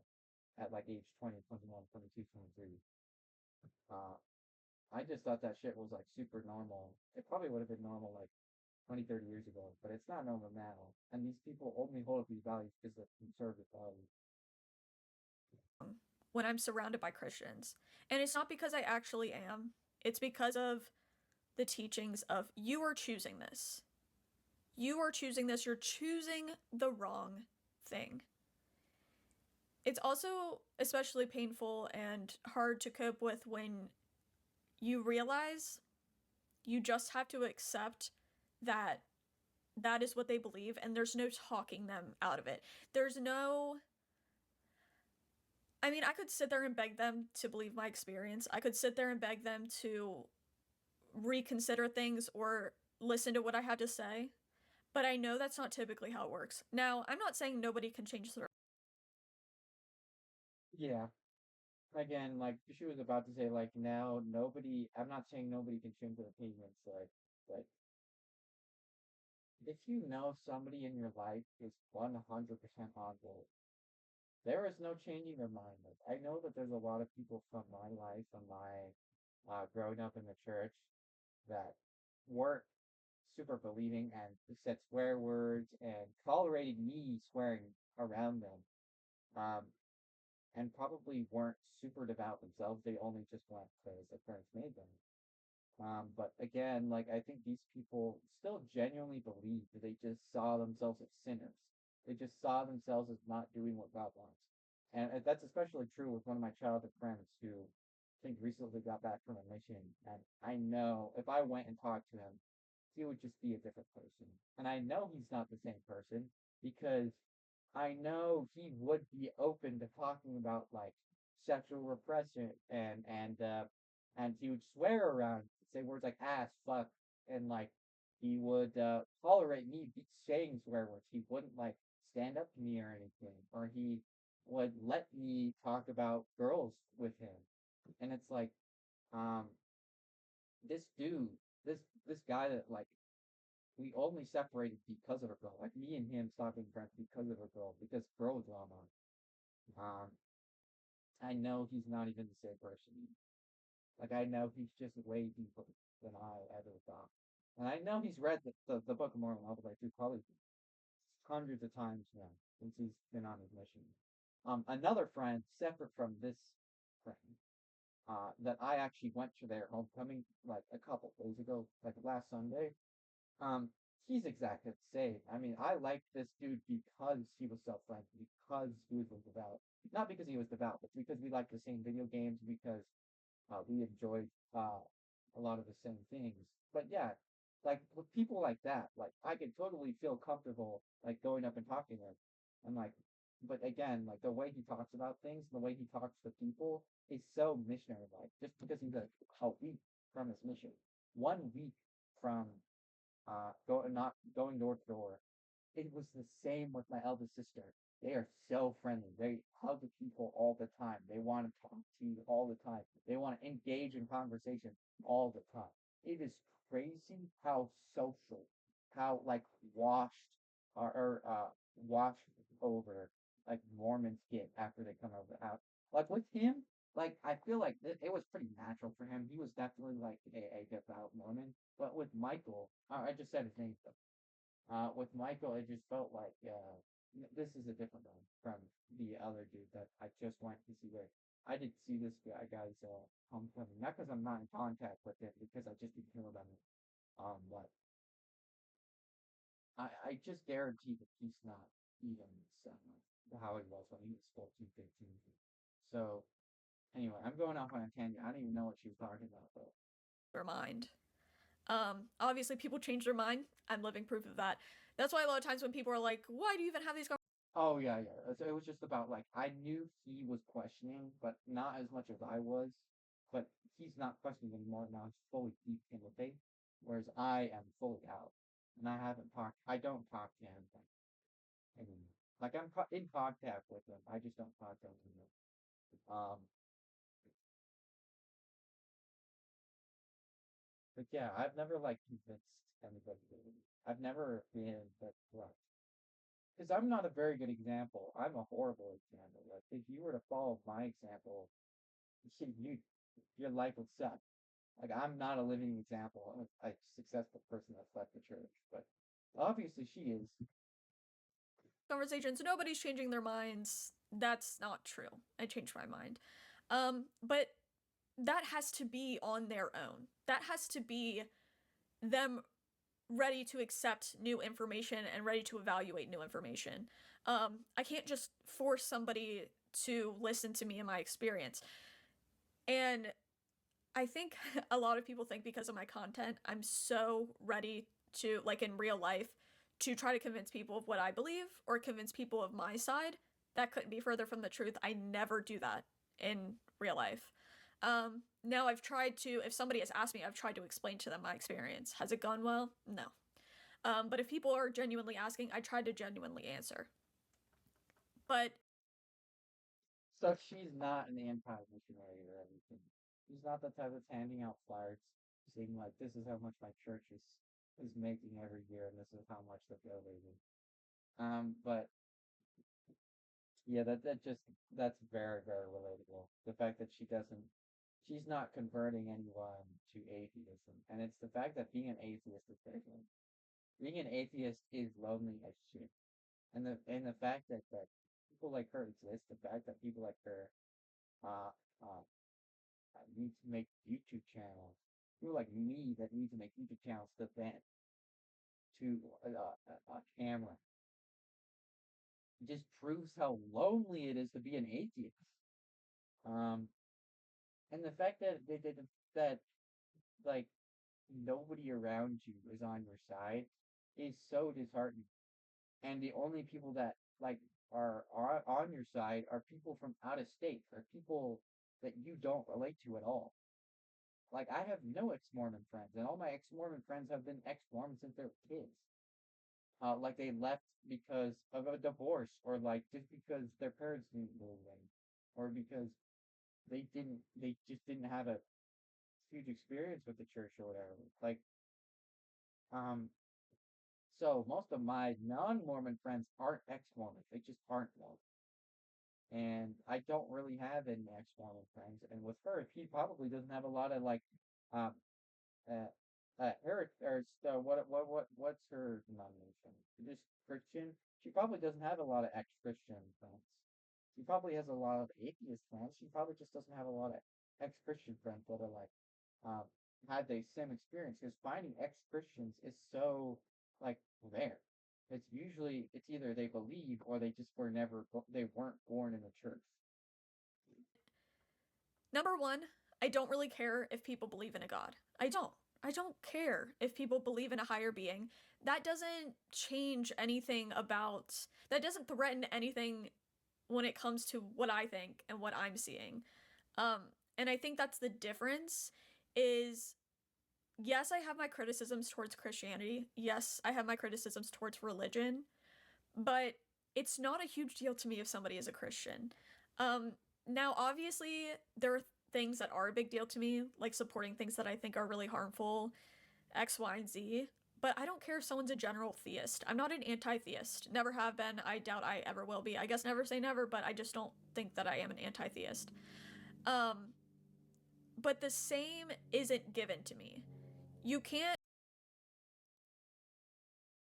at like age 20, 21, 22, 23. Uh, I just thought that shit was like super normal. It probably would have been normal like 20, 30 years ago, but it's not normal now. And these people only hold up these values because of conservative values. when I'm surrounded by Christians. And it's not because I actually am, it's because of the teachings of you are choosing this. You are choosing this. You're choosing the wrong thing. It's also especially painful and hard to cope with when you realize you just have to accept that that is what they believe and there's no talking them out of it. There's no I mean, I could sit there and beg them to believe my experience. I could sit there and beg them to reconsider things or listen to what I have to say. But I know that's not typically how it works. Now, I'm not saying nobody can change their. Yeah. Again, like she was about to say, like now nobody. I'm not saying nobody can change their opinions, like, but if you know somebody in your life is 100% on board, there is no changing their mind. Like, I know that there's a lot of people from my life, from my growing up in the church, that weren't super believing and said swear words and tolerated me swearing around them. Um, and probably weren't super devout themselves. They only just went because their parents made them. But again, like I think these people still genuinely believe that they just saw themselves as sinners. They just saw themselves as not doing what God wants. And that's especially true with one of my childhood friends who I think recently got back from a mission. And I know if I went and talked to him, he would just be a different person. And I know he's not the same person because I know he would be open to talking about like sexual repression and he would swear around, say words like ass, fuck, and like he would tolerate me saying swear words. He wouldn't like stand up to me or anything, or he would let me talk about girls with him. And it's like, um, this dude, this guy that like we only separated because of a girl. Like me and him stopped being friends because of a girl, because girl drama. Um, I know he's not even the same person. Like I know he's just way deeper than I ever thought. And I know he's read the Book of Mormon all the way through, probably hundreds of times now since he's been on his mission. Another friend, separate from this friend, that I actually went to their homecoming like a couple days ago, like last Sunday. Um, he's exactly the same. I mean, I liked this dude because he was so friendly, because he was devout. Not because he was devout, but because we liked the same video games, because we enjoyed a lot of the same things. But yeah, like with people like that, like I could totally feel comfortable like going up and talking to him. And like, but again, like the way he talks about things, the way he talks to people is so missionary like. Just because he's a week from his mission, 1 week from not going door to door. It was the same with my eldest sister. They are so friendly. They hug people all the time. They want to talk to you all the time. They want to engage in conversation all the time. It is crazy how social, how like washed or washed over like Mormons get after they come over out. Like with him, like I feel like it was pretty natural for him. He was definitely like a devout Mormon. But with Michael, I just said his name. With Michael, it just felt like this is a different one from the other dude that I just went to see. Where I did see this guy's homecoming, not because I'm not in contact with him, because I just didn't hear about it. But I just guarantee that he's not even how he was when he was 14, 15. So anyway, I'm going off on a tangent. I don't even know what she was talking about though. Their mind. Obviously, people change their mind. I'm living proof of that. That's why a lot of times when people are like, "Why do you even have these conversations?" Oh yeah, yeah. So it was just about like I knew he was questioning, but not as much as I was. But he's not questioning anymore now. He's fully deep in the faith, whereas I am fully out, and I haven't talked. I don't talk to him anymore. Like I'm in contact with him. I just don't talk to him anymore. But yeah, I've never like convinced anybody. I've never been that corrupt. Because I'm not a very good example. I'm a horrible example. Like if you were to follow my example, you your life would suck. Like I'm not a living example of a successful person that's left the church, but obviously she is. Conversations, nobody's changing their minds. That's not true. I changed my mind. But that has to be on their own. That has to be them ready to accept new information and ready to evaluate new information. I can't just force somebody to listen to me and my experience. And I think a lot of people think because of my content, I'm so ready to, like in real life, to try to convince people of what I believe or convince people of my side. That couldn't be further from the truth. I never do that in real life. Now I've tried to, if somebody has asked me, I've tried to explain to them my experience. Has it gone well? No. But if people are genuinely asking, I try to genuinely answer. But So she's not an anti-missionary or anything. She's not the type that's handing out flyers saying like this is how much my church is making every year and this is how much they're donating. But yeah, that's very, very relatable. The fact that she's not converting anyone to atheism. And it's the fact that being an atheist is different. Being an atheist is lonely as shit. And the fact that people like her exist, the fact that people like her uh uh need to make YouTube channels, people like me that need to make YouTube channels to vent to a camera, it just proves how lonely it is to be an atheist. Um, and the fact that like nobody around you is on your side is so disheartening. And the only people that like are on your side are people from out of state, or people that you don't relate to at all. Like I have no ex-Mormon friends, and all my ex-Mormon friends have been ex-Mormon since they were kids. Like they left because of a divorce, or like just because their parents didn't move in, or because they just didn't have a huge experience with the church or whatever. Like um so most of my non-Mormon friends aren't ex-Mormons. They just aren't Mormon. And I don't really have any ex-Mormon friends. And with her, he probably doesn't have a lot of like um uh Eric or what's her denomination? Just Christian. She probably doesn't have a lot of ex-Christian friends. She probably has a lot of atheist friends. She probably just doesn't have a lot of ex-Christian friends that are like um had the same experience, because finding ex-Christians is so like rare. It's either they believe or they just were never they weren't born in the church. number one, I don't really care if people believe in a God. I don't. I don't care if people believe in a higher being. That doesn't change anything about, that doesn't threaten anything when it comes to what I think and what I'm seeing. Um, and I think that's the difference is yes, I have my criticisms towards Christianity. Yes, I have my criticisms towards religion, but it's not a huge deal to me if somebody is a Christian. Um, Now, obviously, there are things that are a big deal to me, like supporting things that I think are really harmful, X, Y, and Z. But I don't care if someone's a general theist. I'm not an anti theist. Never have been. I doubt I ever will be. I guess never say never, but I just don't think that I am an anti theist. Um, but the same isn't given to me. You can't.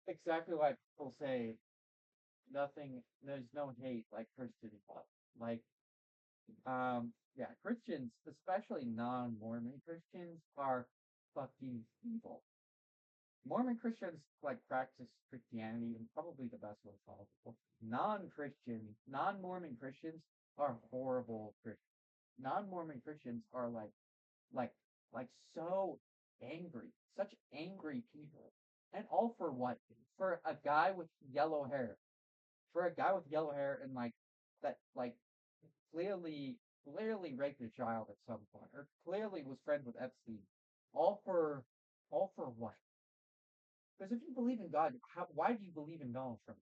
Exactly like people say, there's no hate like Christian love. Like yeah, Christians, especially non-Mormon Christians, are fucking evil. Mormon Christians like practice Christianity in probably the best way possible. Non-Christians, non-Mormon Christians are horrible Christians. Non-Mormon Christians are like like so angry, such angry people. And all for what? For a guy with yellow hair. For a guy with yellow hair and that clearly raped a child at some point, or clearly was friends with Epstein. All for all for what? Because if you believe in God, why do you believe in Donald Trump?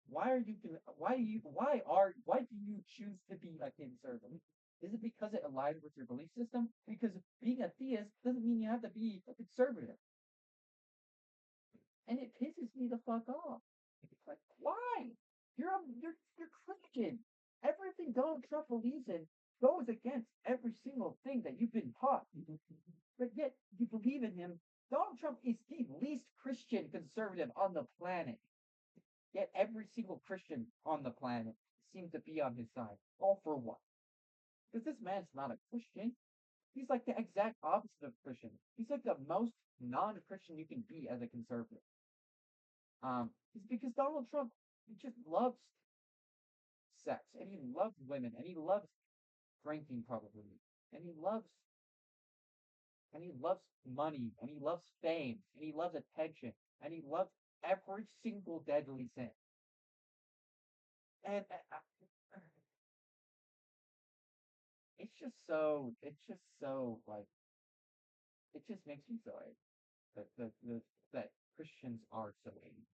Why do you choose to be a conservative? Is it because it aligns with your belief system? Because being a theist doesn't mean you have to be a conservative. And it pisses me the fuck off. It's like, why? You're Christian. Everything Donald Trump believes in goes against every single thing that you've been taught. But yet you believe in him. Donald Trump is the least Christian conservative on the planet. Yet every single Christian on the planet seems to be on his side. All for what? Because this man's not a Christian. He's like the exact opposite of Christian. He's like the most non-Christian you can be as a conservative. It's because Donald Trump he just loves sex and he loves women and he loves drinking probably and he loves money and he loves fame and he loves attention and he loves every single deadly sin. And it's just so like it just makes me so angry that Christians are so angry.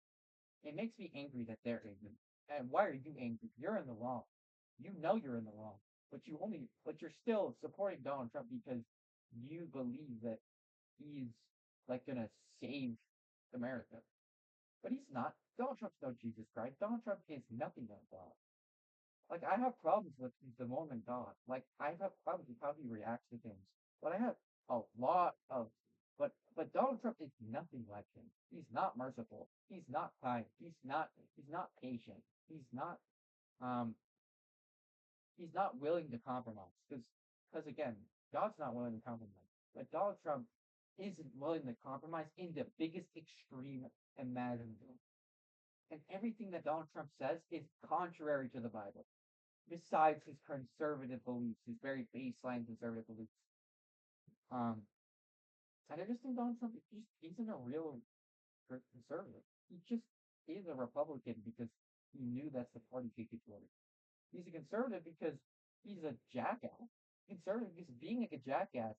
It makes me angry that they're angry. And why are you angry? You're in the wrong. You know you're in the wrong, but you're still supporting Donald Trump because you believe that he's like gonna save America. But he's not. Donald Trump's no Jesus Christ. Donald Trump is nothing like God. Like I have problems with the Mormon God. Like I have problems with how he reacts to things. But I have a lot of but Donald Trump is nothing like him. He's not merciful. He's not kind. He's not patient. Um he's not willing to compromise. Because again, God's not willing to compromise. But Donald Trump isn't willing to compromise in the biggest extreme imaginable. And everything that Donald Trump says is contrary to the Bible besides his conservative beliefs, his very baseline conservative beliefs. Um, and I just think Donald Trump just isn't a real conservative. He just is a Republican because he knew that's the party ticket for it. He's a conservative because he's a jackass. Conservative because being a jackass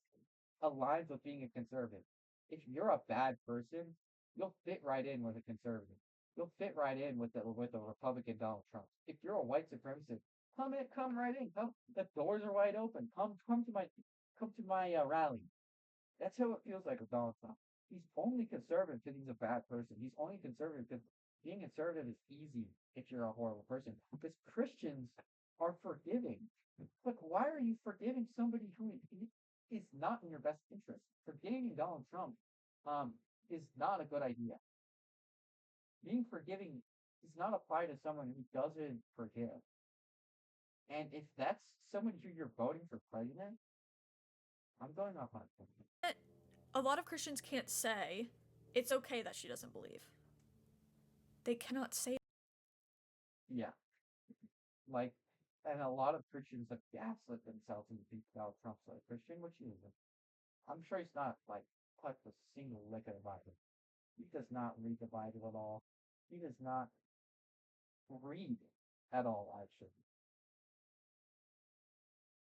aligns with being a conservative. If you're a bad person, you'll fit right in with a conservative. You'll fit right in with the Republican Donald Trump. If you're a white supremacist, come right in. Come, the doors are wide open. Come to my rally. That's how it feels like with Donald Trump. He's only conservative because he's a bad person. He's only conservative because being conservative is easy if you're a horrible person. Because Christians are forgiving. Like, why are you forgiving somebody who is not in your best interest? Forgiving Donald Trump um, is not a good idea. Being forgiving does not apply to someone who doesn't forgive. And if that's someone who you're voting for president, I'm going off on it. A lot of Christians can't say it's okay that she doesn't believe. They cannot say. Yeah, like, and a lot of Christians have gaslit themselves into thinking Donald Trump's like Christian, which he isn't. I'm sure he's not like touched a single lick of the Bible. He does not read the Bible at all. He does not read at all, actually.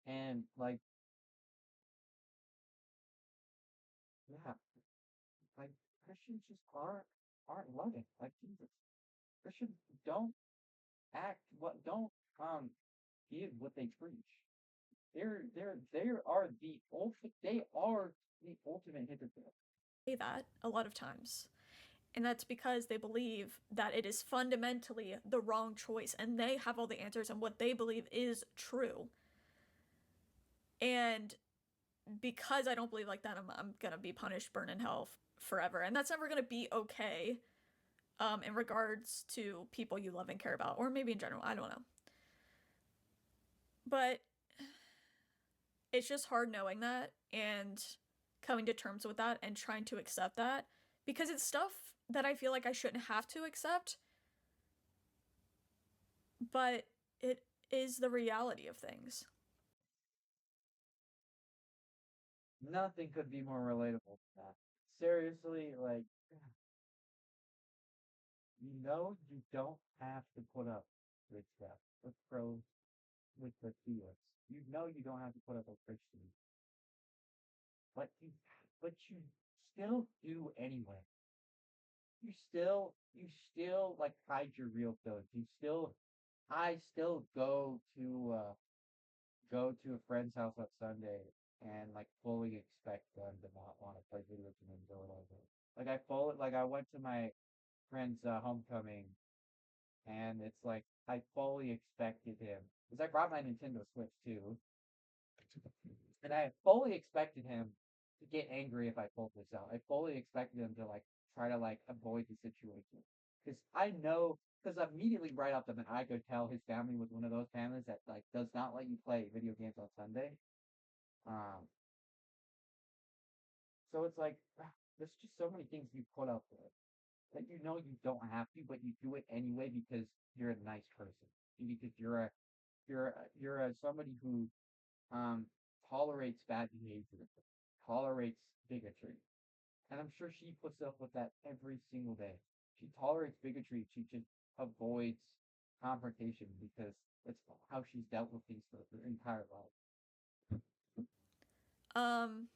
And like, yeah, like Christians just aren't loving like Jesus. Christians don't don't give what they preach. They are the ultimate hypocrites. Say that a lot of times. And that's because they believe that it is fundamentally the wrong choice and they have all the answers and what they believe is true. And because I don't believe like that, I'm gonna be punished, burn in hell forever. And that's never gonna be okay in regards to people you love and care about, or maybe in general, I don't know. But it's just hard knowing that and coming to terms with that and trying to accept that because it's stuff that I feel like I shouldn't have to accept, but it is the reality of things. Nothing could be more relatable than that. Seriously, like, you don't have to put up with stuff, with pros, with the feelings. You don't have to put up with Christian, but you still do anyway. You still like hide your real feelings. I still go to a friend's house on Sunday and like fully expect them to not want to play video games or whatever. I went to my friend's homecoming, and it's like I fully expected him because I brought my Nintendo Switch too, and I fully expected him to get angry if I pulled this out. I fully expected him to like try to like avoid the situation because I know because immediately right off the bat I could tell his family was one of those families that like does not let you play video games on Sunday. Um, so it's like there's just so many things you put up with that you don't have to, but you do it anyway because you're a nice person. Because you're somebody who um tolerates bad behavior, tolerates bigotry. And I'm sure she puts up with that every single day. She tolerates bigotry. She just avoids confrontation because it's how she's dealt with things for her entire life. Um,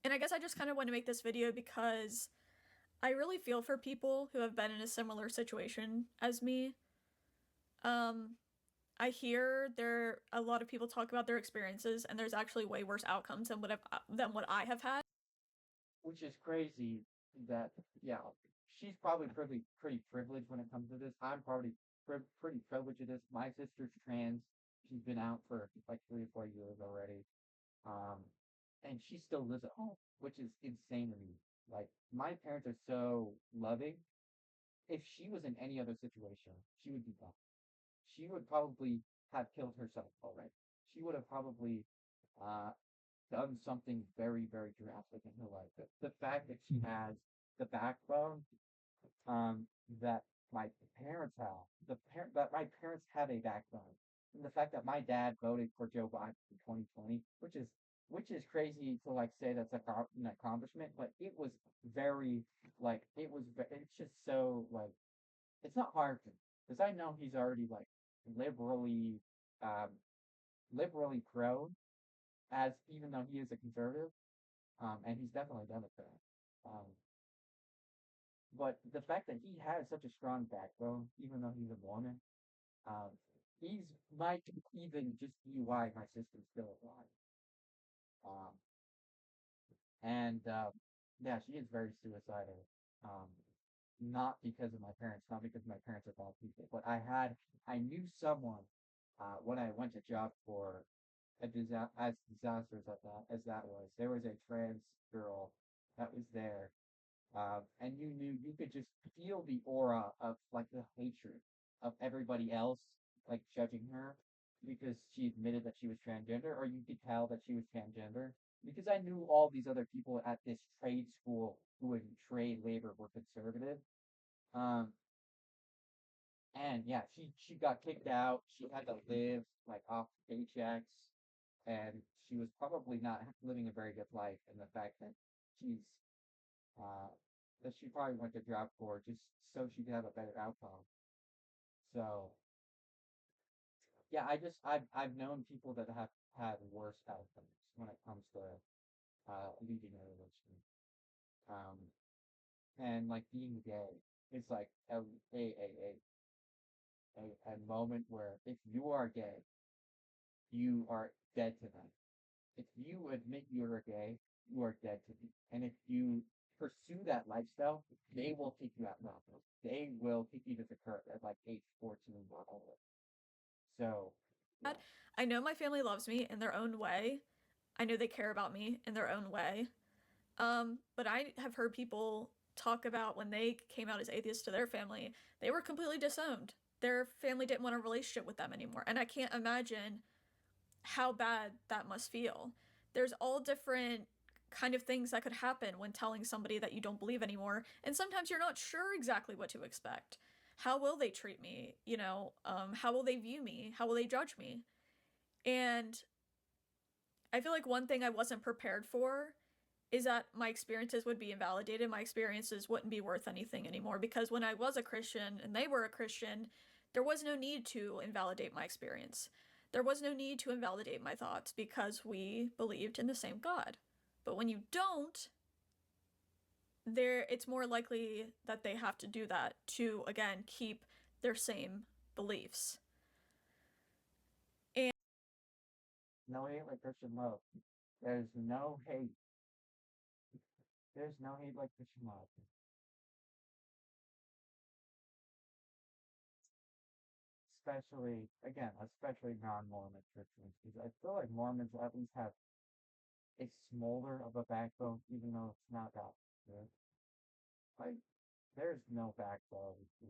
and I guess I just kind of want to make this video because I really feel for people who have been in a similar situation as me. Um, I hear there a lot of people talk about their experiences, and there's actually way worse outcomes than what I have had. Which is crazy that, yeah, she's probably pretty privileged when it comes to this. I'm probably pretty privileged with this. My sister's trans. She's been out for like 3 or 4 years already. Um, and she still lives at home, which is insane to me. Like my parents are so loving. If she was in any other situation, she would be gone. She would probably have killed herself already. She would have probably uh, done something very, very drastic in her life. The fact that she has the backbone um, that my parents have, that my parents have a backbone, and the fact that my dad voted for Joe Biden in 2020, which is crazy to like say that's an accomplishment, but it was very like it's just so like it's not hard to because I know he's already like liberally um liberally pro as even though he is a conservative, and he's definitely a Democrat. Um, but the fact that he has such a strong backbone, even though he's a Mormon, um, he's might even just be why my sister's still alive. Um, and yeah, she is very suicidal. Um, not because of my parents, not because my parents are bad people, but I knew someone when I went to job for as disastrous as that was. There was a trans girl that was there, and you could just feel the aura of like the hatred of everybody else like judging her because she admitted that she was transgender, or you could tell that she was transgender because I knew all these other people at this trade school who in trade labor were conservative. Um, and yeah, she got kicked out. She had to live like off paychecks, and she was probably not living a very good life. And the fact she's uh, that she probably went to job corps just so she could have a better outcome. So yeah, I've known people that have had worse outcomes when it comes to leading a relationship. Um, and like being gay is like a moment where if you are gay, you are dead to them. If you admit you're gay, you are dead to me. And if you pursue that lifestyle, they will kick you out of office. They will kick you to the curb at like age 14 or older. So, yeah. I know my family loves me in their own way. I know they care about me in their own way. But I have heard people talk about when they came out as atheists to their family, they were completely disowned. Their family didn't want a relationship with them anymore. And I can't imagine how bad that must feel. There's all different kind of things that could happen when telling somebody that you don't believe anymore. And sometimes you're not sure exactly what to expect. How will they treat me? How will they view me? How will they judge me? And I feel like one thing I wasn't prepared for is that my experiences would be invalidated. My experiences wouldn't be worth anything anymore because when I was a Christian and they were a Christian, there was no need to invalidate my experience. There was no need to invalidate my thoughts because we believed in the same God. But when you don't, it's more likely that they have to do that to again keep their same beliefs. And No hate like Christian love. There's no hate. There's no hate like Christian love. Especially non-Mormon Christians, because I feel like Mormons at least have a smolder of a backbone, even though it's not that good. Like, there's no backbone to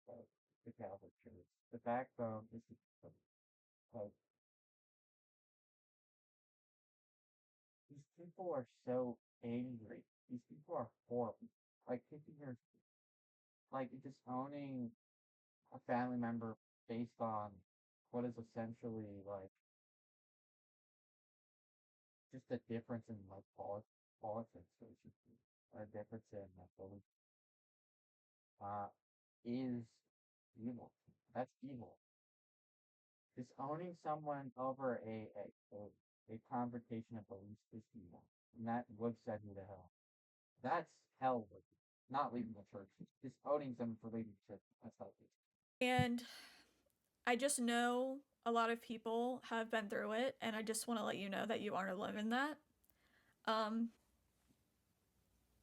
uh, the Catholic Church. The backbone is like these people are so angry. These people are horrible. Like taking your like disowning a family member based on what is essentially like just a difference in like politics, basically, or a difference in belief, uh, is evil. That's evil. Disowning someone over a confrontation of beliefs is evil, and that would send you to hell. That's hell with you. Not leaving the church. Disowning someone for leaving the church. That's hell with and I just know a lot of people have been through it, and I just want to let you know that you aren't alone in that. Um,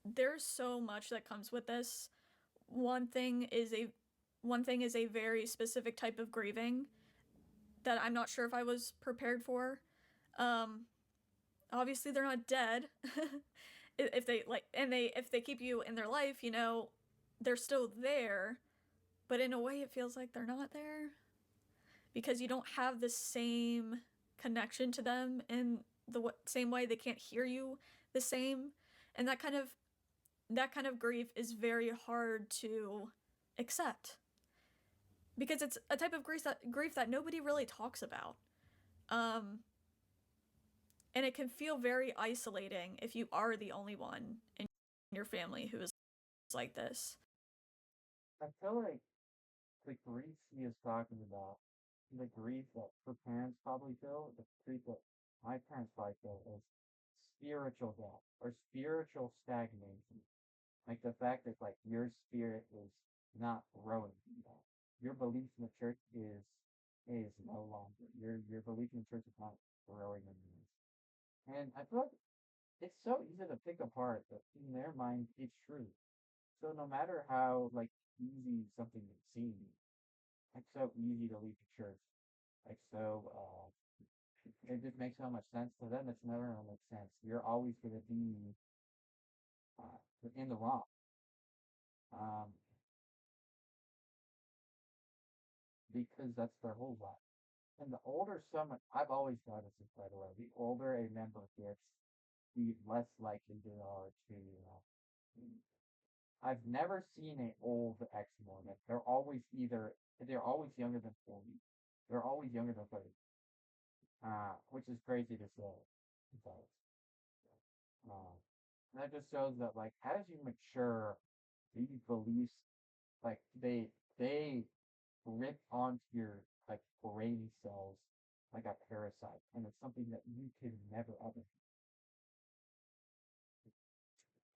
there's so much that comes with this. One thing is a one thing is a very specific type of grieving that I'm not sure if I was prepared for. Um, obviously they're not dead. If they like and they if they keep you in their life, they're still there, but in a way it feels like they're not there because you don't have the same connection to them in the same way. They can't hear you the same, and that kind of grief is very hard to accept because it's a type of grief that nobody really talks about. Um, and it can feel very isolating if you are the only one in your family who is like this. you. I feel like the grief he is talking about, the grief that her parents probably feel, the grief that my parents probably feel is spiritual death or spiritual stagnation. Like the fact that like your spirit is not growing. Your belief in the church is no longer. Your belief in the church is not growing anymore. And I feel like it's so easy to pick apart, but in their mind it's true. So no matter how like easy something may seem, like so easy to leave the church. Like it just makes so much sense to them. It's never gonna make sense. You're always gonna be in the wrong. Um, because that's their whole life. And the older someone, I've always noticed this by the way, the older a member gets, the less likely they are to. I've never seen an old ex-Mormon. They're always younger than 40. They're always younger than 30. Which is crazy to say. But, uh, that just shows that like as you mature, these beliefs like they rip onto your like brain cells like a parasite, and it's something that you can never ever.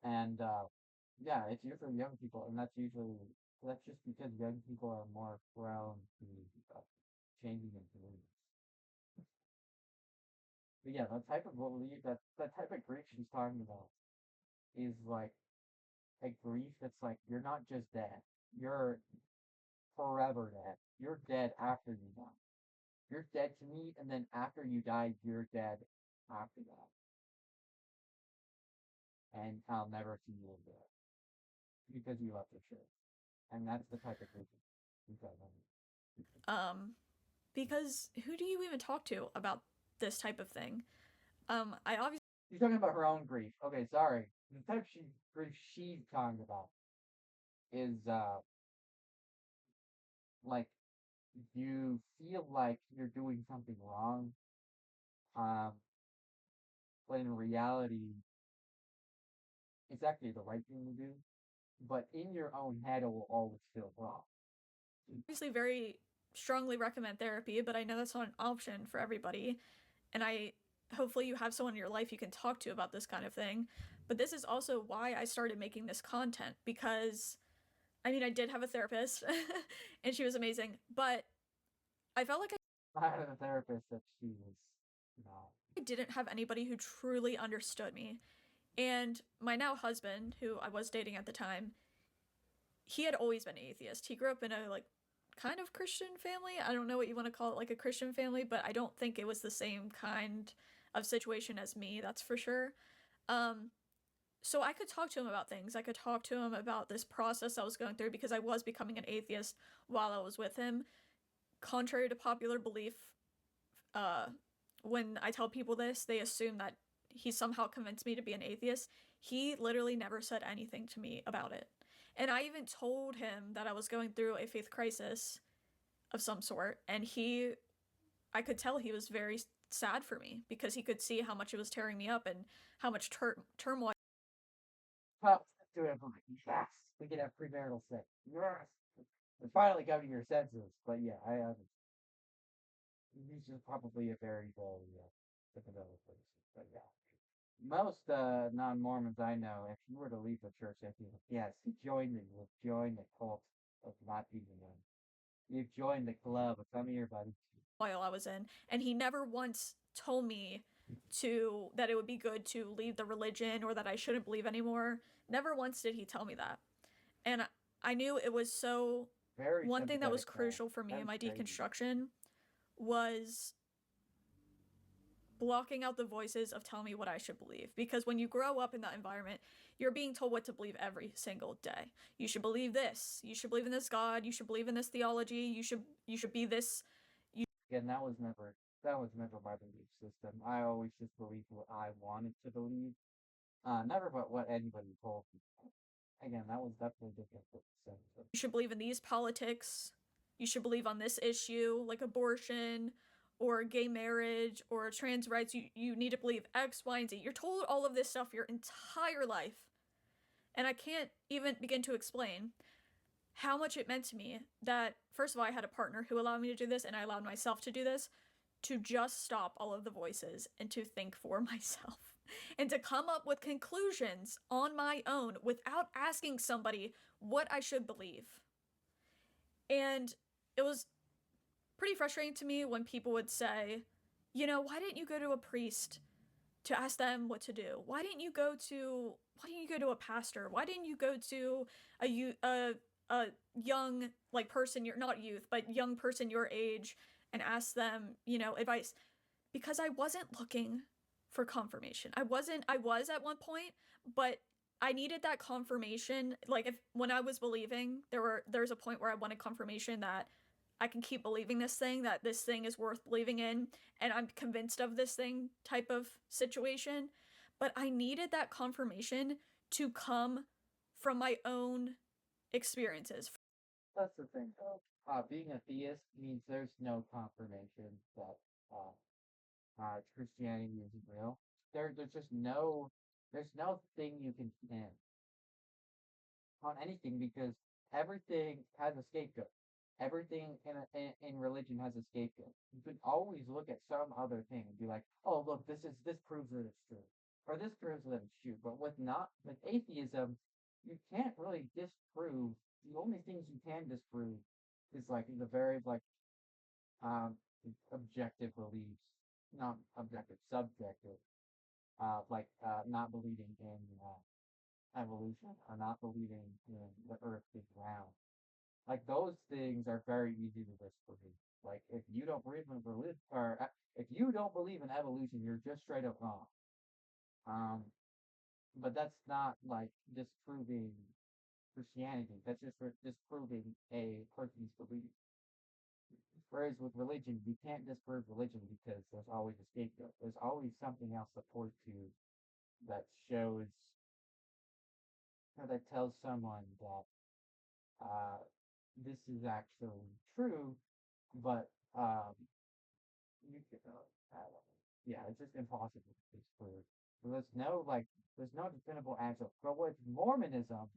And yeah, it's usually young people, and that's just because young people are more prone to changing their beliefs. But yeah, that type of grief she's talking about is like a grief that's like you're not just dead, you're forever dead. You're dead after you die. You're dead to me, and then after you die, you're dead after that, and I'll never see you again because you left the church. And that's the type of grief she's talking about. Um, because who do you even talk to about this type of thing? I obviously She's talking about her own grief. Okay, sorry. The type she grief she's talking about is like you feel like you're doing something wrong, um, but in reality, it's actually the right thing to do. But in your own head, it will always feel wrong. Obviously, very strongly recommend therapy, but I know that's not an option for everybody. And I hopefully you have someone in your life you can talk to about this kind of thing. But this is also why I started making this content because I mean, I did have a therapist and she was amazing, but I felt like I had a therapist that she was, you know, I didn't have anybody who truly understood me. And my now husband, who I was dating at the time, he had always been atheist. He grew up in a like kind of Christian family. I don't know what you want to call it, like a Christian family, but I don't think it was the same kind of situation as me, that's for sure. Um, so I could talk to him about things. I could talk to him about this process I was going through because I was becoming an atheist while I was with him. Contrary to popular belief, uh, when I tell people this, they assume that he somehow convinced me to be an atheist. He literally never said anything to me about it. And I even told him that I was going through a faith crisis of some sort, and I could tell he was very sad for me because he could see how much it was tearing me up and how much turmoil. well, do it. Yes, we can have premarital sex. Yes, and finally come to your senses. But yeah, he's just probably a very, very sympathetic person. But yeah, most non-Mormons I know, if you were to leave the church, I think yes, you've joined the cult of not being one. You've joined the club. Come here, buddy. While I was in, and he never once told me to that it would be good to leave the religion or that I shouldn't believe anymore. Never once did he tell me that. And I knew it was so Very one thing that was sympathetic man. crucial for me in That's my crazy. deconstruction was blocking out the voices of telling me what I should believe. Because when you grow up in that environment, you're being told what to believe every single day. You should believe this. You should believe in this God. You should believe in this theology. You should be this. Again, that was never my belief system. I always just believed what I wanted to believe. Never but what anybody told me. Again, that was definitely different with the sense. You should believe in these politics. You should believe on this issue, like abortion or gay marriage or trans rights. You need to believe X, Y, and Z. You're told all of this stuff your entire life. And I can't even begin to explain how much it meant to me that, first of all, I had a partner who allowed me to do this, and I allowed myself to do this, to just stop all of the voices and to think for myself and to come up with conclusions on my own without asking somebody what I should believe. And it was pretty frustrating to me when people would say, why didn't you go to a priest to ask them what to do? Why didn't you go to a pastor? Why didn't you go to a young like person, you're not youth, but young person your age and ask them, advice? Because I wasn't looking for confirmation. I was at one point, but I needed that confirmation. Like if when I was believing, there's a point where I wanted confirmation that I can keep believing this thing, that this thing is worth believing in, and I'm convinced of this thing type of situation. But I needed that confirmation to come from my own experiences. That's the thing, though. Being a theist means there's no confirmation that Christianity isn't real. There's just there's no thing you can pin on anything because everything has a scapegoat. Everything in religion has a scapegoat. You can always look at some other thing and be like, "Oh, look, this proves that it's true," or "This proves that it's true." But with atheism, you can't really disprove. The only things you can disprove is like the very like um objective beliefs, not objective, subjective, not believing in evolution or not believing in the earth being round. Like those things are very easy to disprove. Like if you don't believe in religion or if you don't believe in evolution, you're just straight up wrong. Um, but that's not like disproving Christianity. That's just for disproving a person's belief. Whereas with religion, you can't disprove religion because there's always a scapegoat. There's always something else to point to that shows or that tells someone that uh, this is actually true, but you could, I don't know. Yeah, it's just impossible to disprove. There's no definitive answer. But with Mormonism,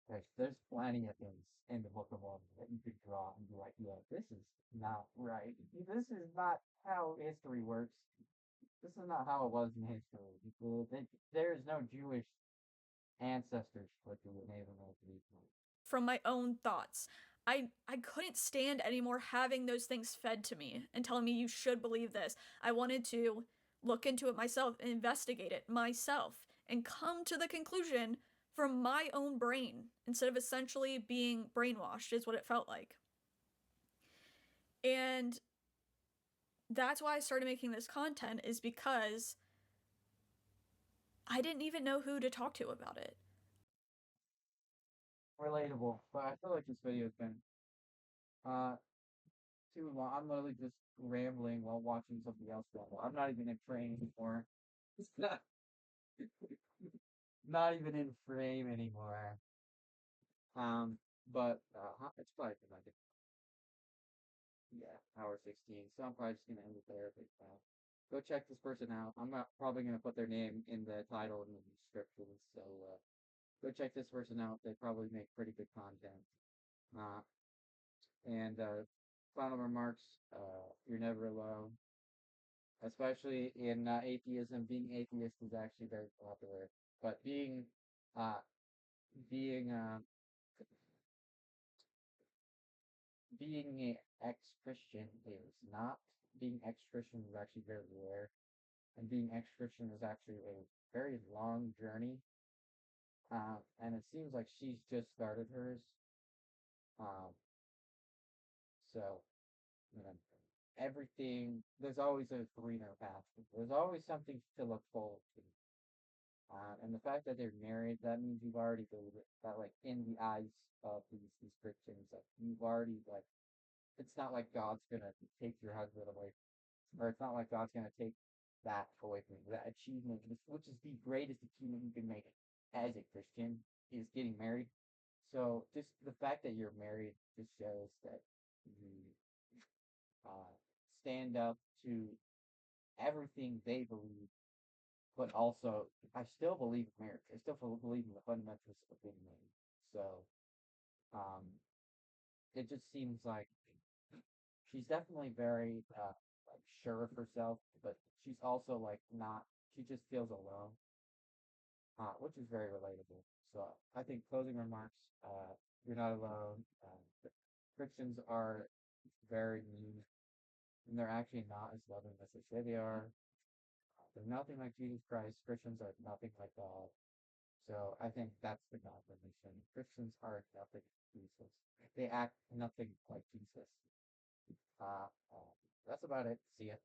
there's plenty of things in the Book of Mormon that you could draw and be like, yeah, this is not right. This is not how history works. This is not how it was in history. There is no Jewish ancestors for the Native American people. From my own thoughts. I couldn't stand anymore having those things fed to me and telling me you should believe this. I wanted to look into it myself and investigate it myself and come to the conclusion from my own brain instead of essentially being brainwashed is what it felt like. And that's why I started making this content is because I didn't even know who to talk to about it. Relatable, but I feel like this video has been uh too long. I'm literally just rambling while watching something else ramble. I'm not even in frame anymore. Not even in frame anymore. Um, but it's probably been like yeah, hour 16. So I'm probably just gonna end it there. But go check this person out. I'm not probably gonna put their name in the title and the description. So go check this person out. They probably make pretty good content. Uh, and final remarks. You're never alone. Especially in atheism, being atheist is actually very popular. But uh, being being a ex-Christian is not. Being ex-Christian is actually very rare, and being ex-Christian is actually a very long journey. And it seems like she's just started hers. Um, so you know, everything. There's always a greener path. There's always something to look forward to. And the fact that they're married, that means you've already believed it. That like in the eyes of these Christians, like you've already like it's not like God's gonna take your husband away, or it's not like God's gonna take that away from you. That achievement, which is the greatest achievement you can make as a Christian, is getting married. So just the fact that you're married just shows that you uh, stand up to everything they believe, but also I still believe in marriage. I still believe in the fundamentals of being married. So um, it just seems like she's definitely very like sure of herself, but she's also like not. She just feels alone, which is very relatable. So I think closing remarks. You're not alone. Christians are very mean, and they're actually not as loving as they say they are. They're nothing like Jesus Christ. Christians are nothing like God. So I think that's the confirmation. Christians are nothing like Jesus. They act nothing like Jesus. Uh, uh, that's about it. See ya.